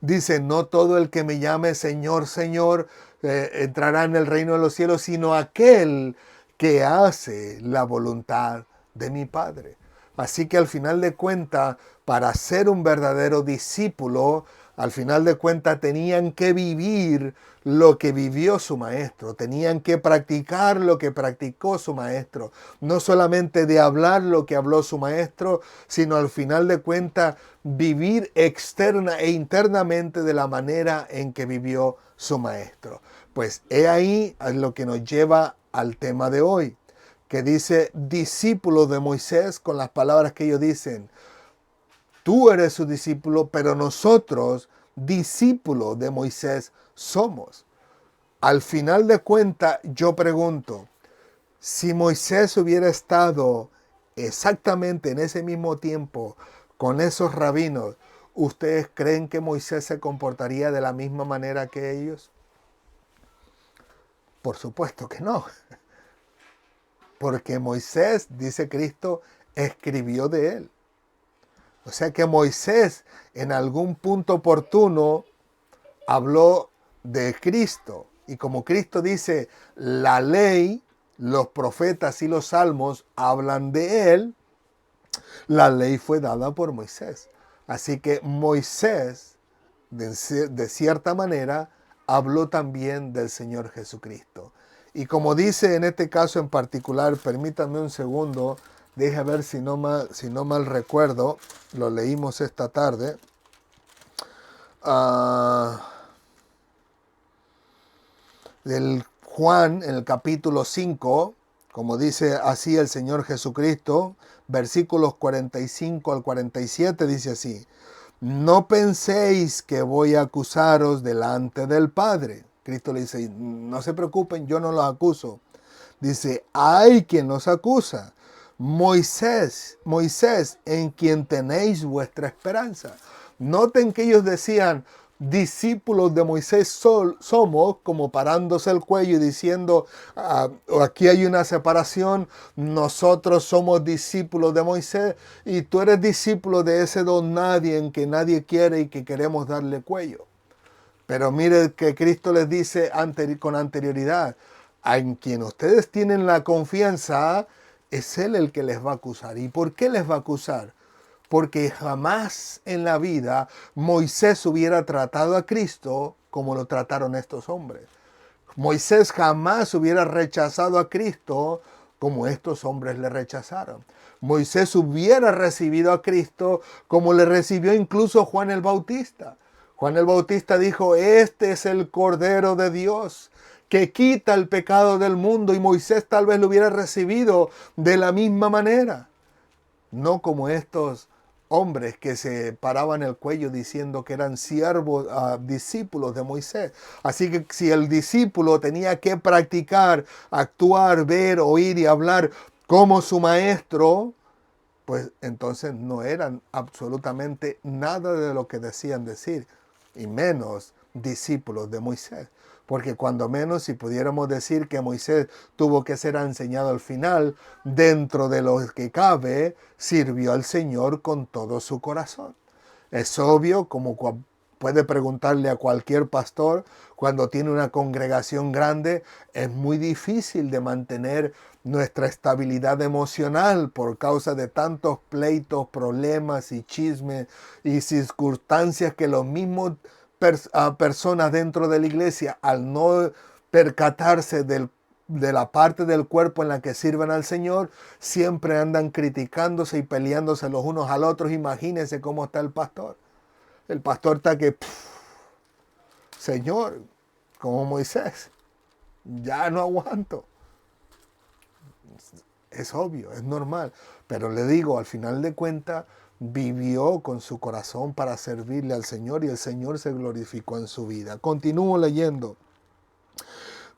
dice, no todo el que me llame Señor, Señor, entrará en el reino de los cielos, sino aquel que hace la voluntad de mi Padre. Así que al final de cuentas, para ser un verdadero discípulo, al final de cuentas tenían que vivir lo que vivió su maestro, tenían que practicar lo que practicó su maestro, no solamente de hablar lo que habló su maestro, sino al final de cuentas vivir externa e internamente de la manera en que vivió su maestro. Pues he ahí lo que nos lleva al tema de hoy, que dice discípulos de Moisés, con las palabras que ellos dicen, tú eres su discípulo, pero nosotros discípulos de Moisés somos. Al final de cuentas, yo pregunto, si Moisés hubiera estado exactamente en ese mismo tiempo con esos rabinos, ¿ustedes creen que Moisés se comportaría de la misma manera que ellos? Por supuesto que no. Porque Moisés, dice Cristo, escribió de él. O sea que Moisés en algún punto oportuno habló de Cristo. Y como Cristo dice, la ley, los profetas y los salmos hablan de él, la ley fue dada por Moisés. Así que Moisés, de cierta manera, habló también del Señor Jesucristo. Y como dice en este caso en particular, permítanme un segundo, deje ver si no mal recuerdo, lo leímos esta tarde. Del Juan, en el capítulo 5, como dice así el Señor Jesucristo, versículos 45 al 47, dice así, no penséis que voy a acusaros delante del Padre. Cristo le dice, no se preocupen, yo no los acuso. Dice, hay quien los acusa. Moisés, en quien tenéis vuestra esperanza. Noten que ellos decían, discípulos de Moisés somos, como parándose el cuello y diciendo, aquí hay una separación, nosotros somos discípulos de Moisés y tú eres discípulo de ese don nadie en que nadie quiere y que queremos darle cuello. Pero mire que Cristo les dice con anterioridad, en quien ustedes tienen la confianza, es Él el que les va a acusar. ¿Y por qué les va a acusar? Porque jamás en la vida Moisés hubiera tratado a Cristo como lo trataron estos hombres. Moisés jamás hubiera rechazado a Cristo como estos hombres le rechazaron. Moisés hubiera recibido a Cristo como le recibió incluso Juan el Bautista. Juan el Bautista dijo, este es el Cordero de Dios que quita el pecado del mundo, y Moisés tal vez lo hubiera recibido de la misma manera. No como estos hombres que se paraban el cuello diciendo que eran siervos, discípulos de Moisés. Así que si el discípulo tenía que practicar, actuar, ver, oír y hablar como su maestro, pues entonces no eran absolutamente nada de lo que decían decir, y menos discípulos de Moisés. Porque cuando menos, si pudiéramos decir que Moisés tuvo que ser enseñado al final, dentro de lo que cabe, sirvió al Señor con todo su corazón. Es obvio, como puede preguntarle a cualquier pastor, cuando tiene una congregación grande, es muy difícil de mantener nuestra estabilidad emocional por causa de tantos pleitos, problemas y chismes y circunstancias que los mismos personas dentro de la iglesia, al no percatarse de la parte del cuerpo en la que sirven al Señor, siempre andan criticándose y peleándose los unos a los otros. Imagínense cómo está el pastor. El pastor está que, Señor, como Moisés, ya no aguanto. Es obvio, es normal. Pero le digo, al final de cuentas, vivió con su corazón para servirle al Señor y el Señor se glorificó en su vida. Continúo leyendo.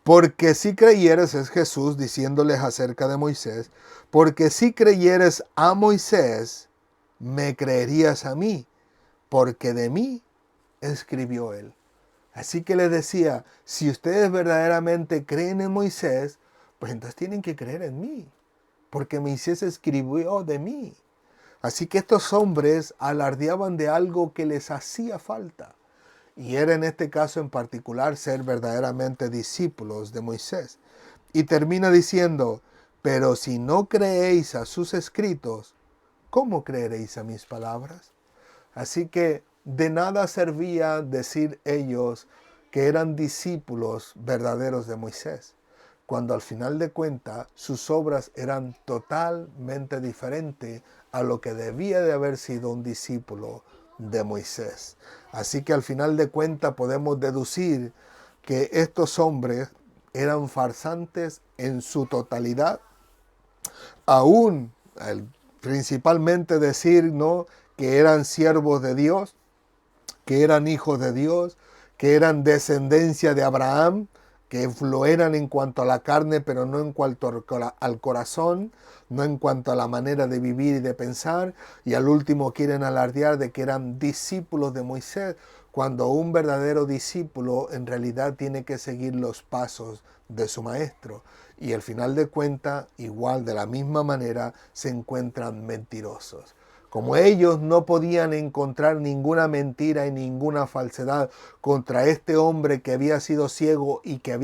Porque si creyeres, es Jesús diciéndoles acerca de Moisés, porque si creyeres a Moisés, me creerías a mí, porque de mí escribió él. Así que les decía, si ustedes verdaderamente creen en Moisés, pues entonces tienen que creer en mí, porque Moisés escribió de mí. Así que estos hombres alardeaban de algo que les hacía falta. Y era en este caso en particular ser verdaderamente discípulos de Moisés. Y termina diciendo, pero si no creéis a sus escritos, ¿cómo creeréis a mis palabras? Así que de nada servía decir ellos que eran discípulos verdaderos de Moisés, cuando al final de cuentas sus obras eran totalmente diferentes a lo que debía de haber sido un discípulo de Moisés. Así que al final de cuentas podemos deducir que estos hombres eran farsantes en su totalidad, aún principalmente decir, ¿no?, que eran siervos de Dios, que eran hijos de Dios, que eran descendencia de Abraham, que lo eran en cuanto a la carne, pero no en cuanto al corazón, no en cuanto a la manera de vivir y de pensar, y al último quieren alardear de que eran discípulos de Moisés, cuando un verdadero discípulo en realidad tiene que seguir los pasos de su maestro. Y al final de cuentas, igual de la misma manera, se encuentran mentirosos. Como ellos no podían encontrar ninguna mentira y ninguna falsedad contra este hombre que había sido ciego y que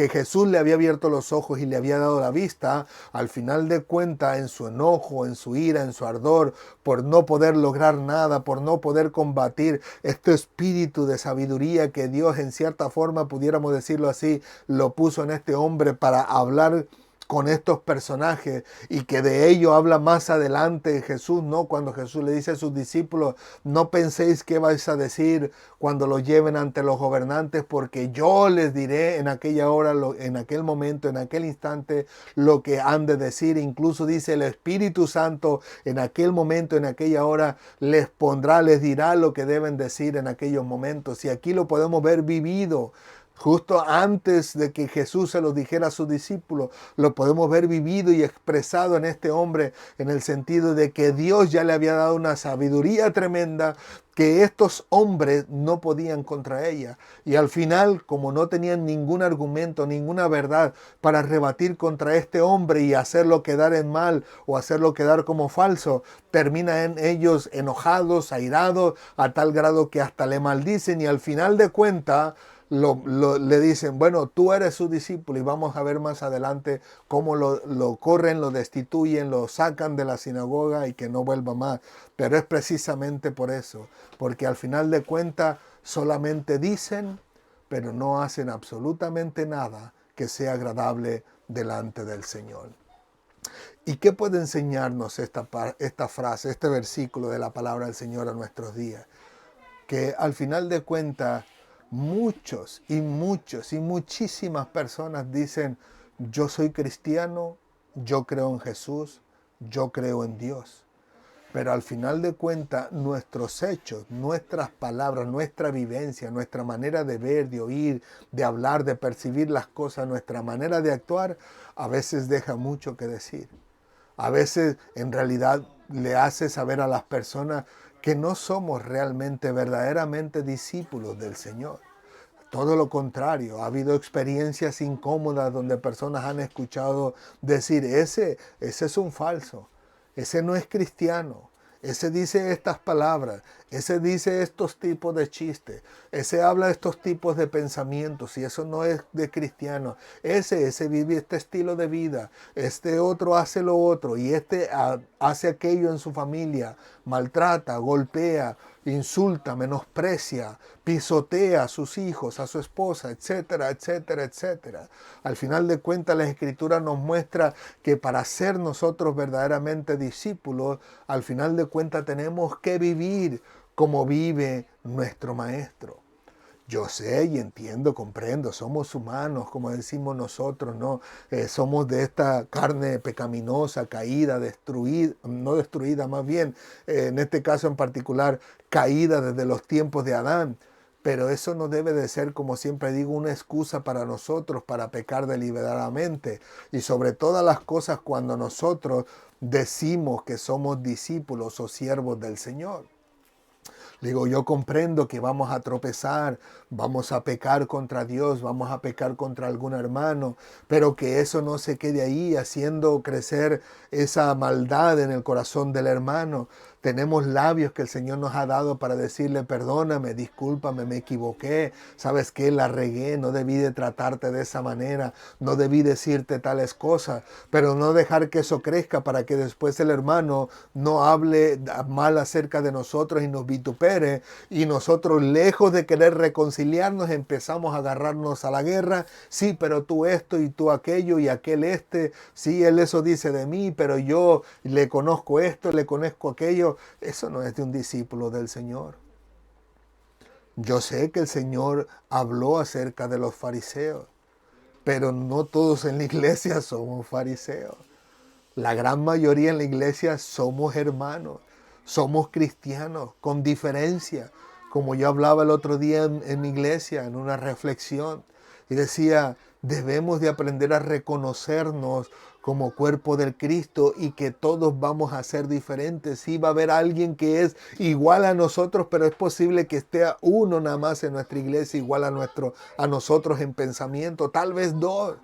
Jesús le había abierto los ojos y le había dado la vista, al final de cuentas, en su enojo, en su ira, en su ardor, por no poder lograr nada, por no poder combatir este espíritu de sabiduría que Dios, en cierta forma, pudiéramos decirlo así, lo puso en este hombre para hablar con estos personajes, y que de ello habla más adelante Jesús, ¿no? Cuando Jesús le dice a sus discípulos, no penséis qué vais a decir cuando los lleven ante los gobernantes, porque yo les diré en aquella hora, en aquel momento, en aquel instante, lo que han de decir. Incluso dice el Espíritu Santo en aquel momento, en aquella hora, les pondrá, les dirá lo que deben decir en aquellos momentos. Y aquí lo podemos ver vivido. Justo antes de que Jesús se lo dijera a sus discípulos, lo podemos ver vivido y expresado en este hombre, en el sentido de que Dios ya le había dado una sabiduría tremenda que estos hombres no podían contra ella. Y al final, como no tenían ningún argumento, ninguna verdad para rebatir contra este hombre y hacerlo quedar en mal o hacerlo quedar como falso, terminan ellos enojados, airados, a tal grado que hasta le maldicen, y al final de cuentas le dicen, bueno, tú eres su discípulo, y vamos a ver más adelante cómo lo corren, lo destituyen, lo sacan de la sinagoga y que no vuelva más. Pero es precisamente por eso, porque al final de cuentas solamente dicen, pero no hacen absolutamente nada que sea agradable delante del Señor. ¿Y qué puede enseñarnos esta frase, este versículo de la palabra del Señor a nuestros días? Que al final de cuentas, muchos y muchísimas personas dicen, yo soy cristiano, yo creo en Jesús, yo creo en Dios. Pero al final de cuentas, nuestros hechos, nuestras palabras, nuestra vivencia, nuestra manera de ver, de oír, de hablar, de percibir las cosas, nuestra manera de actuar, a veces deja mucho que decir. A veces en realidad le hace saber a las personas que no somos realmente, verdaderamente discípulos del Señor. Todo lo contrario, ha habido experiencias incómodas donde personas han escuchado decir, ese es un falso, ese no es cristiano, ese dice estas palabras, ese dice estos tipos de chistes, ese habla estos tipos de pensamientos, y eso no es de cristiano. Ese vive este estilo de vida, este otro hace lo otro, y este hace aquello en su familia, maltrata, golpea, insulta, menosprecia, pisotea a sus hijos, a su esposa, etcétera, etcétera, etcétera. Al final de cuentas, la Escritura nos muestra que para ser nosotros verdaderamente discípulos, al final de cuentas tenemos que vivir como vive nuestro Maestro. Yo sé y entiendo, comprendo, somos humanos, como decimos nosotros, ¿no? Somos de esta carne pecaminosa, caída, destruida, no destruida, más bien, en este caso en particular, caída desde los tiempos de Adán. Pero eso no debe de ser, como siempre digo, una excusa para nosotros para pecar deliberadamente. Y sobre todas las cosas cuando nosotros decimos que somos discípulos o siervos del Señor. Digo, yo comprendo que vamos a tropezar, vamos a pecar contra Dios, vamos a pecar contra algún hermano, pero que eso no se quede ahí haciendo crecer esa maldad en el corazón del hermano. Tenemos labios que el Señor nos ha dado para decirle, perdóname, discúlpame, me equivoqué, sabes que la regué, no debí de tratarte de esa manera, no debí decirte tales cosas, pero no dejar que eso crezca para que después el hermano no hable mal acerca de nosotros y nos vitupere, y nosotros, lejos de querer reconciliarnos, empezamos a agarrarnos a la guerra. Sí, pero tú esto y tú aquello y aquel este, sí, él eso dice de mí, pero yo le conozco esto, le conozco aquello. Eso no es de un discípulo del Señor. Yo sé que el Señor habló acerca de los fariseos, pero no todos en la iglesia somos fariseos. La gran mayoría en la iglesia somos hermanos, somos cristianos, con diferencia. Como yo hablaba el otro día en mi iglesia, en una reflexión, y decía, debemos de aprender a reconocernos como cuerpo del Cristo y que todos vamos a ser diferentes. Sí, va a haber alguien que es igual a nosotros, pero es posible que esté uno nada más en nuestra iglesia igual a nosotros en pensamiento, tal vez dos.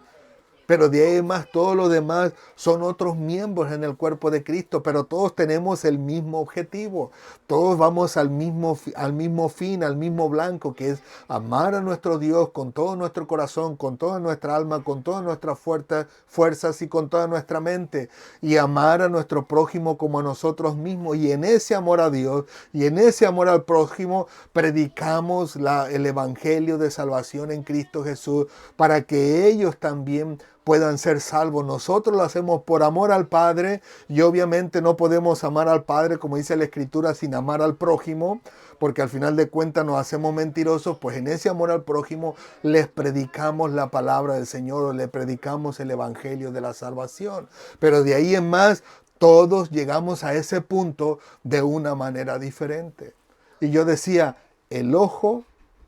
Pero de ahí en más, todos los demás son otros miembros en el cuerpo de Cristo, pero todos tenemos el mismo objetivo. Todos vamos al mismo fin, al mismo blanco, que es amar a nuestro Dios con todo nuestro corazón, con toda nuestra alma, con todas nuestras fuerzas y con toda nuestra mente. Y amar a nuestro prójimo como a nosotros mismos. Y en ese amor a Dios y en ese amor al prójimo, predicamos el evangelio de salvación en Cristo Jesús para que ellos también puedan ser salvos. Nosotros lo hacemos por amor al Padre y obviamente no podemos amar al Padre, como dice la Escritura, sin amar al prójimo, porque al final de cuentas nos hacemos mentirosos. Pues en ese amor al prójimo les predicamos la palabra del Señor, o le predicamos el evangelio de la salvación. Pero de ahí en más, todos llegamos a ese punto de una manera diferente. Y yo decía, el ojo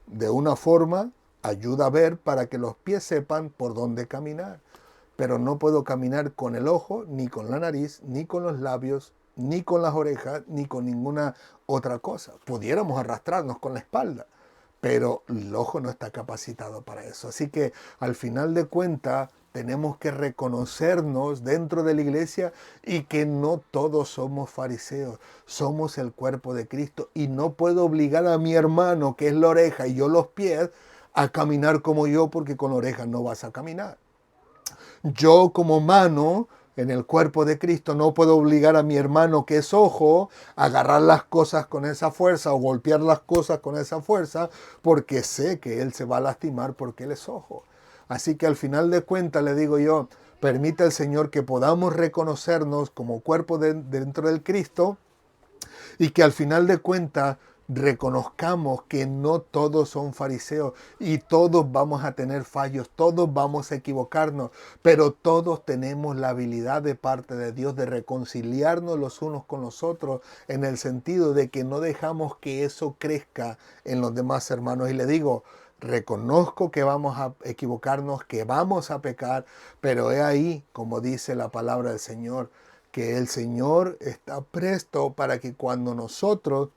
de una forma ayuda a ver para que los pies sepan por dónde caminar. Pero no puedo caminar con el ojo, ni con la nariz, ni con los labios, ni con las orejas, ni con ninguna otra cosa. Pudiéramos arrastrarnos con la espalda, pero el ojo no está capacitado para eso. Así que al final de cuentas tenemos que reconocernos dentro de la iglesia y que no todos somos fariseos, somos el cuerpo de Cristo y no puedo obligar a mi hermano, que es la oreja y yo los pies, a caminar como yo, porque con orejas no vas a caminar. Yo como mano en el cuerpo de Cristo no puedo obligar a mi hermano que es ojo a agarrar las cosas con esa fuerza o golpear las cosas con esa fuerza, porque sé que él se va a lastimar porque él es ojo. Así que al final de cuentas le digo yo, permita el Señor que podamos reconocernos como cuerpo dentro del Cristo y que al final de cuentas reconozcamos que no todos son fariseos y todos vamos a tener fallos, todos vamos a equivocarnos, pero todos tenemos la habilidad de parte de Dios de reconciliarnos los unos con los otros, en el sentido de que no dejamos que eso crezca en los demás hermanos. Y le digo, reconozco que vamos a equivocarnos, que vamos a pecar, pero he ahí, como dice la palabra del Señor, que el Señor está presto para que cuando nosotros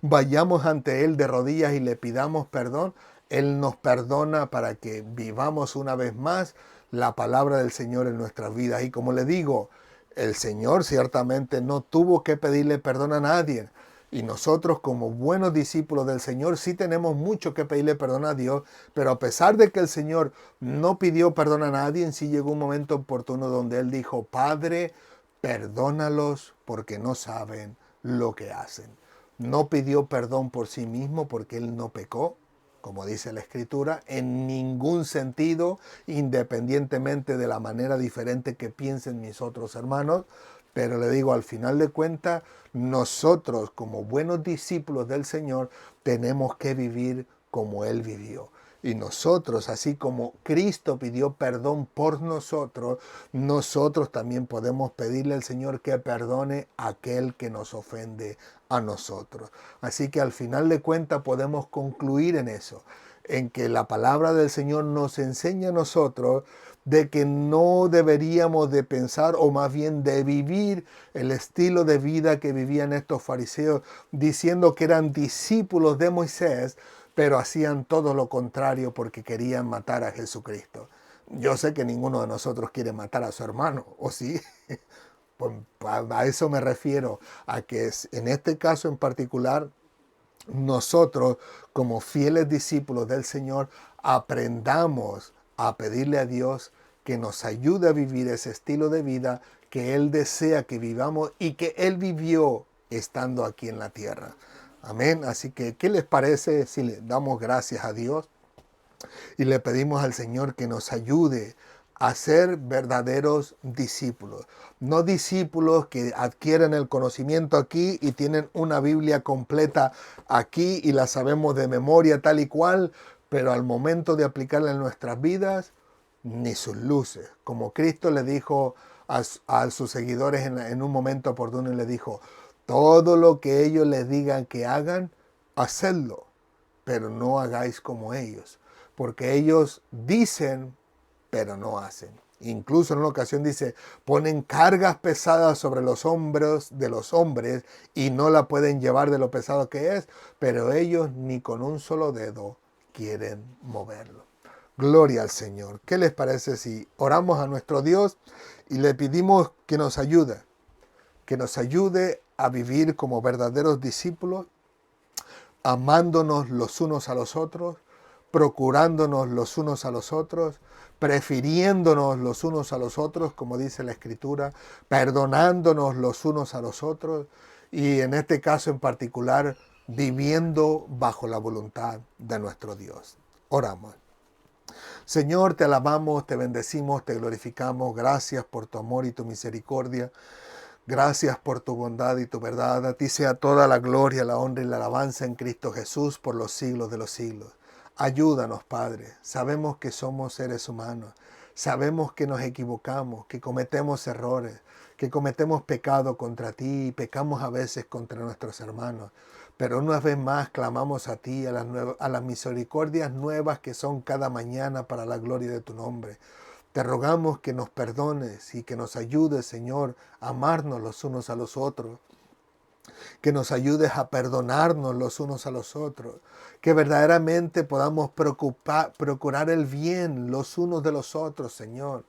vayamos ante Él de rodillas y le pidamos perdón, Él nos perdona para que vivamos una vez más la palabra del Señor en nuestras vidas. Y como le digo, el Señor ciertamente no tuvo que pedirle perdón a nadie. Y nosotros como buenos discípulos del Señor sí tenemos mucho que pedirle perdón a Dios, pero a pesar de que el Señor no pidió perdón a nadie, sí llegó un momento oportuno donde Él dijo, Padre, perdónalos porque no saben lo que hacen. No pidió perdón por sí mismo porque Él no pecó, como dice la Escritura, en ningún sentido, independientemente de la manera diferente que piensen mis otros hermanos. Pero le digo, al final de cuentas, nosotros como buenos discípulos del Señor tenemos que vivir como Él vivió. Y nosotros, así como Cristo pidió perdón por nosotros, nosotros también podemos pedirle al Señor que perdone a aquel que nos ofende a nosotros. Así que al final de cuentas podemos concluir en eso, en que la palabra del Señor nos enseña a nosotros de que no deberíamos de pensar, o más bien de vivir el estilo de vida que vivían estos fariseos, diciendo que eran discípulos de Moisés, pero hacían todo lo contrario porque querían matar a Jesucristo. Yo sé que ninguno de nosotros quiere matar a su hermano, ¿o sí? Pues a eso me refiero, a que en este caso en particular, nosotros como fieles discípulos del Señor aprendamos a pedirle a Dios que nos ayude a vivir ese estilo de vida que Él desea que vivamos y que Él vivió estando aquí en la tierra. Amén. Así que, ¿qué les parece si le damos gracias a Dios y le pedimos al Señor que nos ayude a ser verdaderos discípulos? No discípulos que adquieren el conocimiento aquí y tienen una Biblia completa aquí y la sabemos de memoria tal y cual, pero al momento de aplicarla en nuestras vidas, ni sus luces. Como Cristo le dijo a sus seguidores en un momento oportuno, y le dijo: todo lo que ellos les digan que hagan, hacedlo, pero no hagáis como ellos, porque ellos dicen, pero no hacen. Incluso en una ocasión dice, ponen cargas pesadas sobre los hombros de los hombres y no la pueden llevar de lo pesado que es, pero ellos ni con un solo dedo quieren moverlo. Gloria al Señor. ¿Qué les parece si oramos a nuestro Dios y le pedimos que nos ayude a vivir como verdaderos discípulos, amándonos los unos a los otros, procurándonos los unos a los otros, prefiriéndonos los unos a los otros, como dice la Escritura, perdonándonos los unos a los otros y en este caso en particular, viviendo bajo la voluntad de nuestro Dios? Oramos. Señor, te alabamos, te bendecimos, te glorificamos. Gracias por tu amor y tu misericordia. Gracias por tu bondad y tu verdad. A ti sea toda la gloria, la honra y la alabanza en Cristo Jesús por los siglos de los siglos. Ayúdanos, Padre. Sabemos que somos seres humanos. Sabemos que nos equivocamos, que cometemos errores, que cometemos pecado contra ti y pecamos a veces contra nuestros hermanos. Pero una vez más clamamos a ti, a las misericordias nuevas que son cada mañana para la gloria de tu nombre. Te rogamos que nos perdones y que nos ayudes, Señor, a amarnos los unos a los otros, que nos ayudes a perdonarnos los unos a los otros, que verdaderamente podamos procurar el bien los unos de los otros, Señor,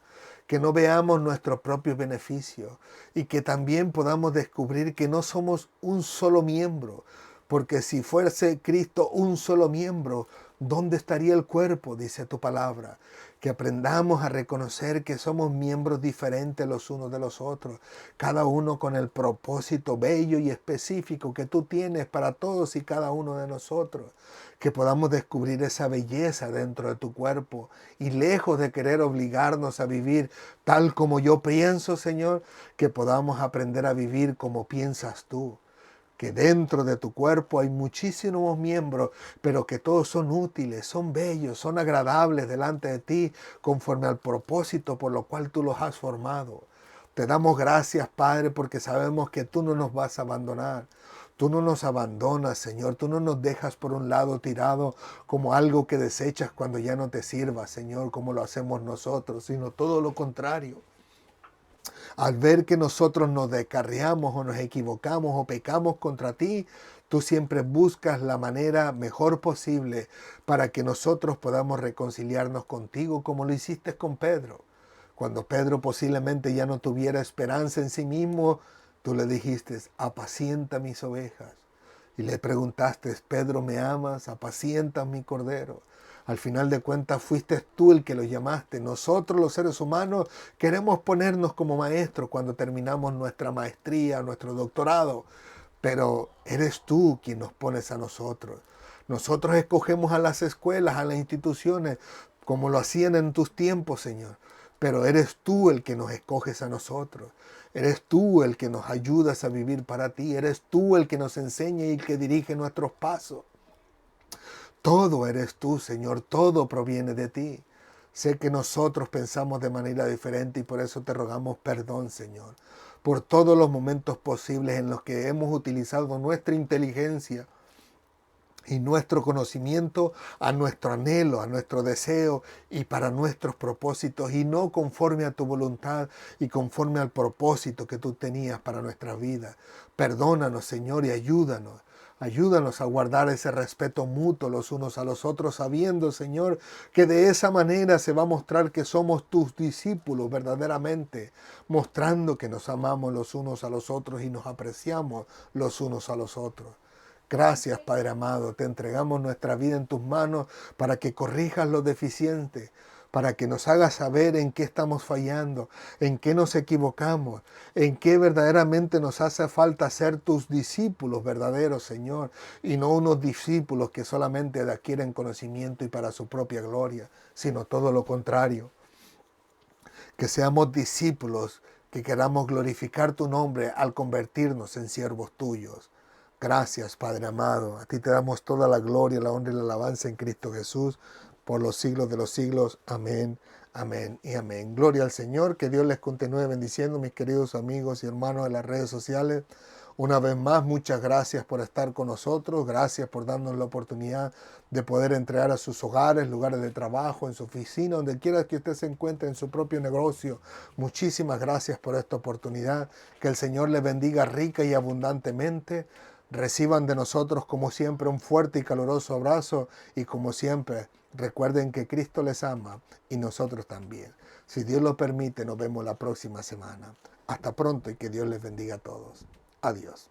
que no veamos nuestro propio beneficio y que también podamos descubrir que no somos un solo miembro, porque si fuese Cristo un solo miembro, ¿dónde estaría el cuerpo? Dice tu palabra. Que aprendamos a reconocer que somos miembros diferentes los unos de los otros, cada uno con el propósito bello y específico que tú tienes para todos y cada uno de nosotros. Que podamos descubrir esa belleza dentro de tu cuerpo y lejos de querer obligarnos a vivir tal como yo pienso, Señor, que podamos aprender a vivir como piensas tú. Que dentro de tu cuerpo hay muchísimos miembros, pero que todos son útiles, son bellos, son agradables delante de ti, conforme al propósito por lo cual tú los has formado. Te damos gracias, Padre, porque sabemos que tú no nos vas a abandonar. Tú no nos abandonas, Señor. Tú no nos dejas por un lado tirado como algo que desechas cuando ya no te sirva, Señor, como lo hacemos nosotros, sino todo lo contrario. Al ver que nosotros nos descarriamos o nos equivocamos o pecamos contra ti, tú siempre buscas la manera mejor posible para que nosotros podamos reconciliarnos contigo como lo hiciste con Pedro. Cuando Pedro posiblemente ya no tuviera esperanza en sí mismo, tú le dijiste: apacienta mis ovejas. Y le preguntaste: Pedro, ¿me amas? Apacienta mi cordero. Al final de cuentas fuiste tú el que los llamaste. Nosotros los seres humanos queremos ponernos como maestros cuando terminamos nuestra maestría, nuestro doctorado, pero eres tú quien nos pones a nosotros. Nosotros escogemos a las escuelas, a las instituciones, como lo hacían en tus tiempos, Señor. Pero eres tú el que nos escoges a nosotros. Eres tú el que nos ayudas a vivir para ti. Eres tú el que nos enseña y que dirige nuestros pasos. Todo eres tú, Señor, todo proviene de ti. Sé que nosotros pensamos de manera diferente y por eso te rogamos perdón, Señor, por todos los momentos posibles en los que hemos utilizado nuestra inteligencia y nuestro conocimiento a nuestro anhelo, a nuestro deseo y para nuestros propósitos y no conforme a tu voluntad y conforme al propósito que tú tenías para nuestra vida. Perdónanos, Señor, y ayúdanos. Ayúdanos a guardar ese respeto mutuo los unos a los otros, sabiendo, Señor, que de esa manera se va a mostrar que somos tus discípulos verdaderamente, mostrando que nos amamos los unos a los otros y nos apreciamos los unos a los otros. Gracias, Padre amado, te entregamos nuestra vida en tus manos para que corrijas lo deficiente, para que nos hagas saber en qué estamos fallando, en qué nos equivocamos, en qué verdaderamente nos hace falta ser tus discípulos verdaderos, Señor, y no unos discípulos que solamente adquieren conocimiento y para su propia gloria, sino todo lo contrario. Que seamos discípulos, que queramos glorificar tu nombre al convertirnos en siervos tuyos. Gracias, Padre amado. A ti te damos toda la gloria, la honra y la alabanza en Cristo Jesús por los siglos de los siglos. Amén, amén y amén. Gloria al Señor. Que Dios les continúe bendiciendo, mis queridos amigos y hermanos de las redes sociales. Una vez más, muchas gracias por estar con nosotros. Gracias por darnos la oportunidad de poder entregar a sus hogares, lugares de trabajo, en su oficina, donde quiera que usted se encuentre, en su propio negocio. Muchísimas gracias por esta oportunidad. Que el Señor les bendiga rica y abundantemente. Reciban de nosotros, como siempre, un fuerte y caluroso abrazo. Y como siempre, recuerden que Cristo les ama y nosotros también. Si Dios lo permite, nos vemos la próxima semana. Hasta pronto y que Dios les bendiga a todos. Adiós.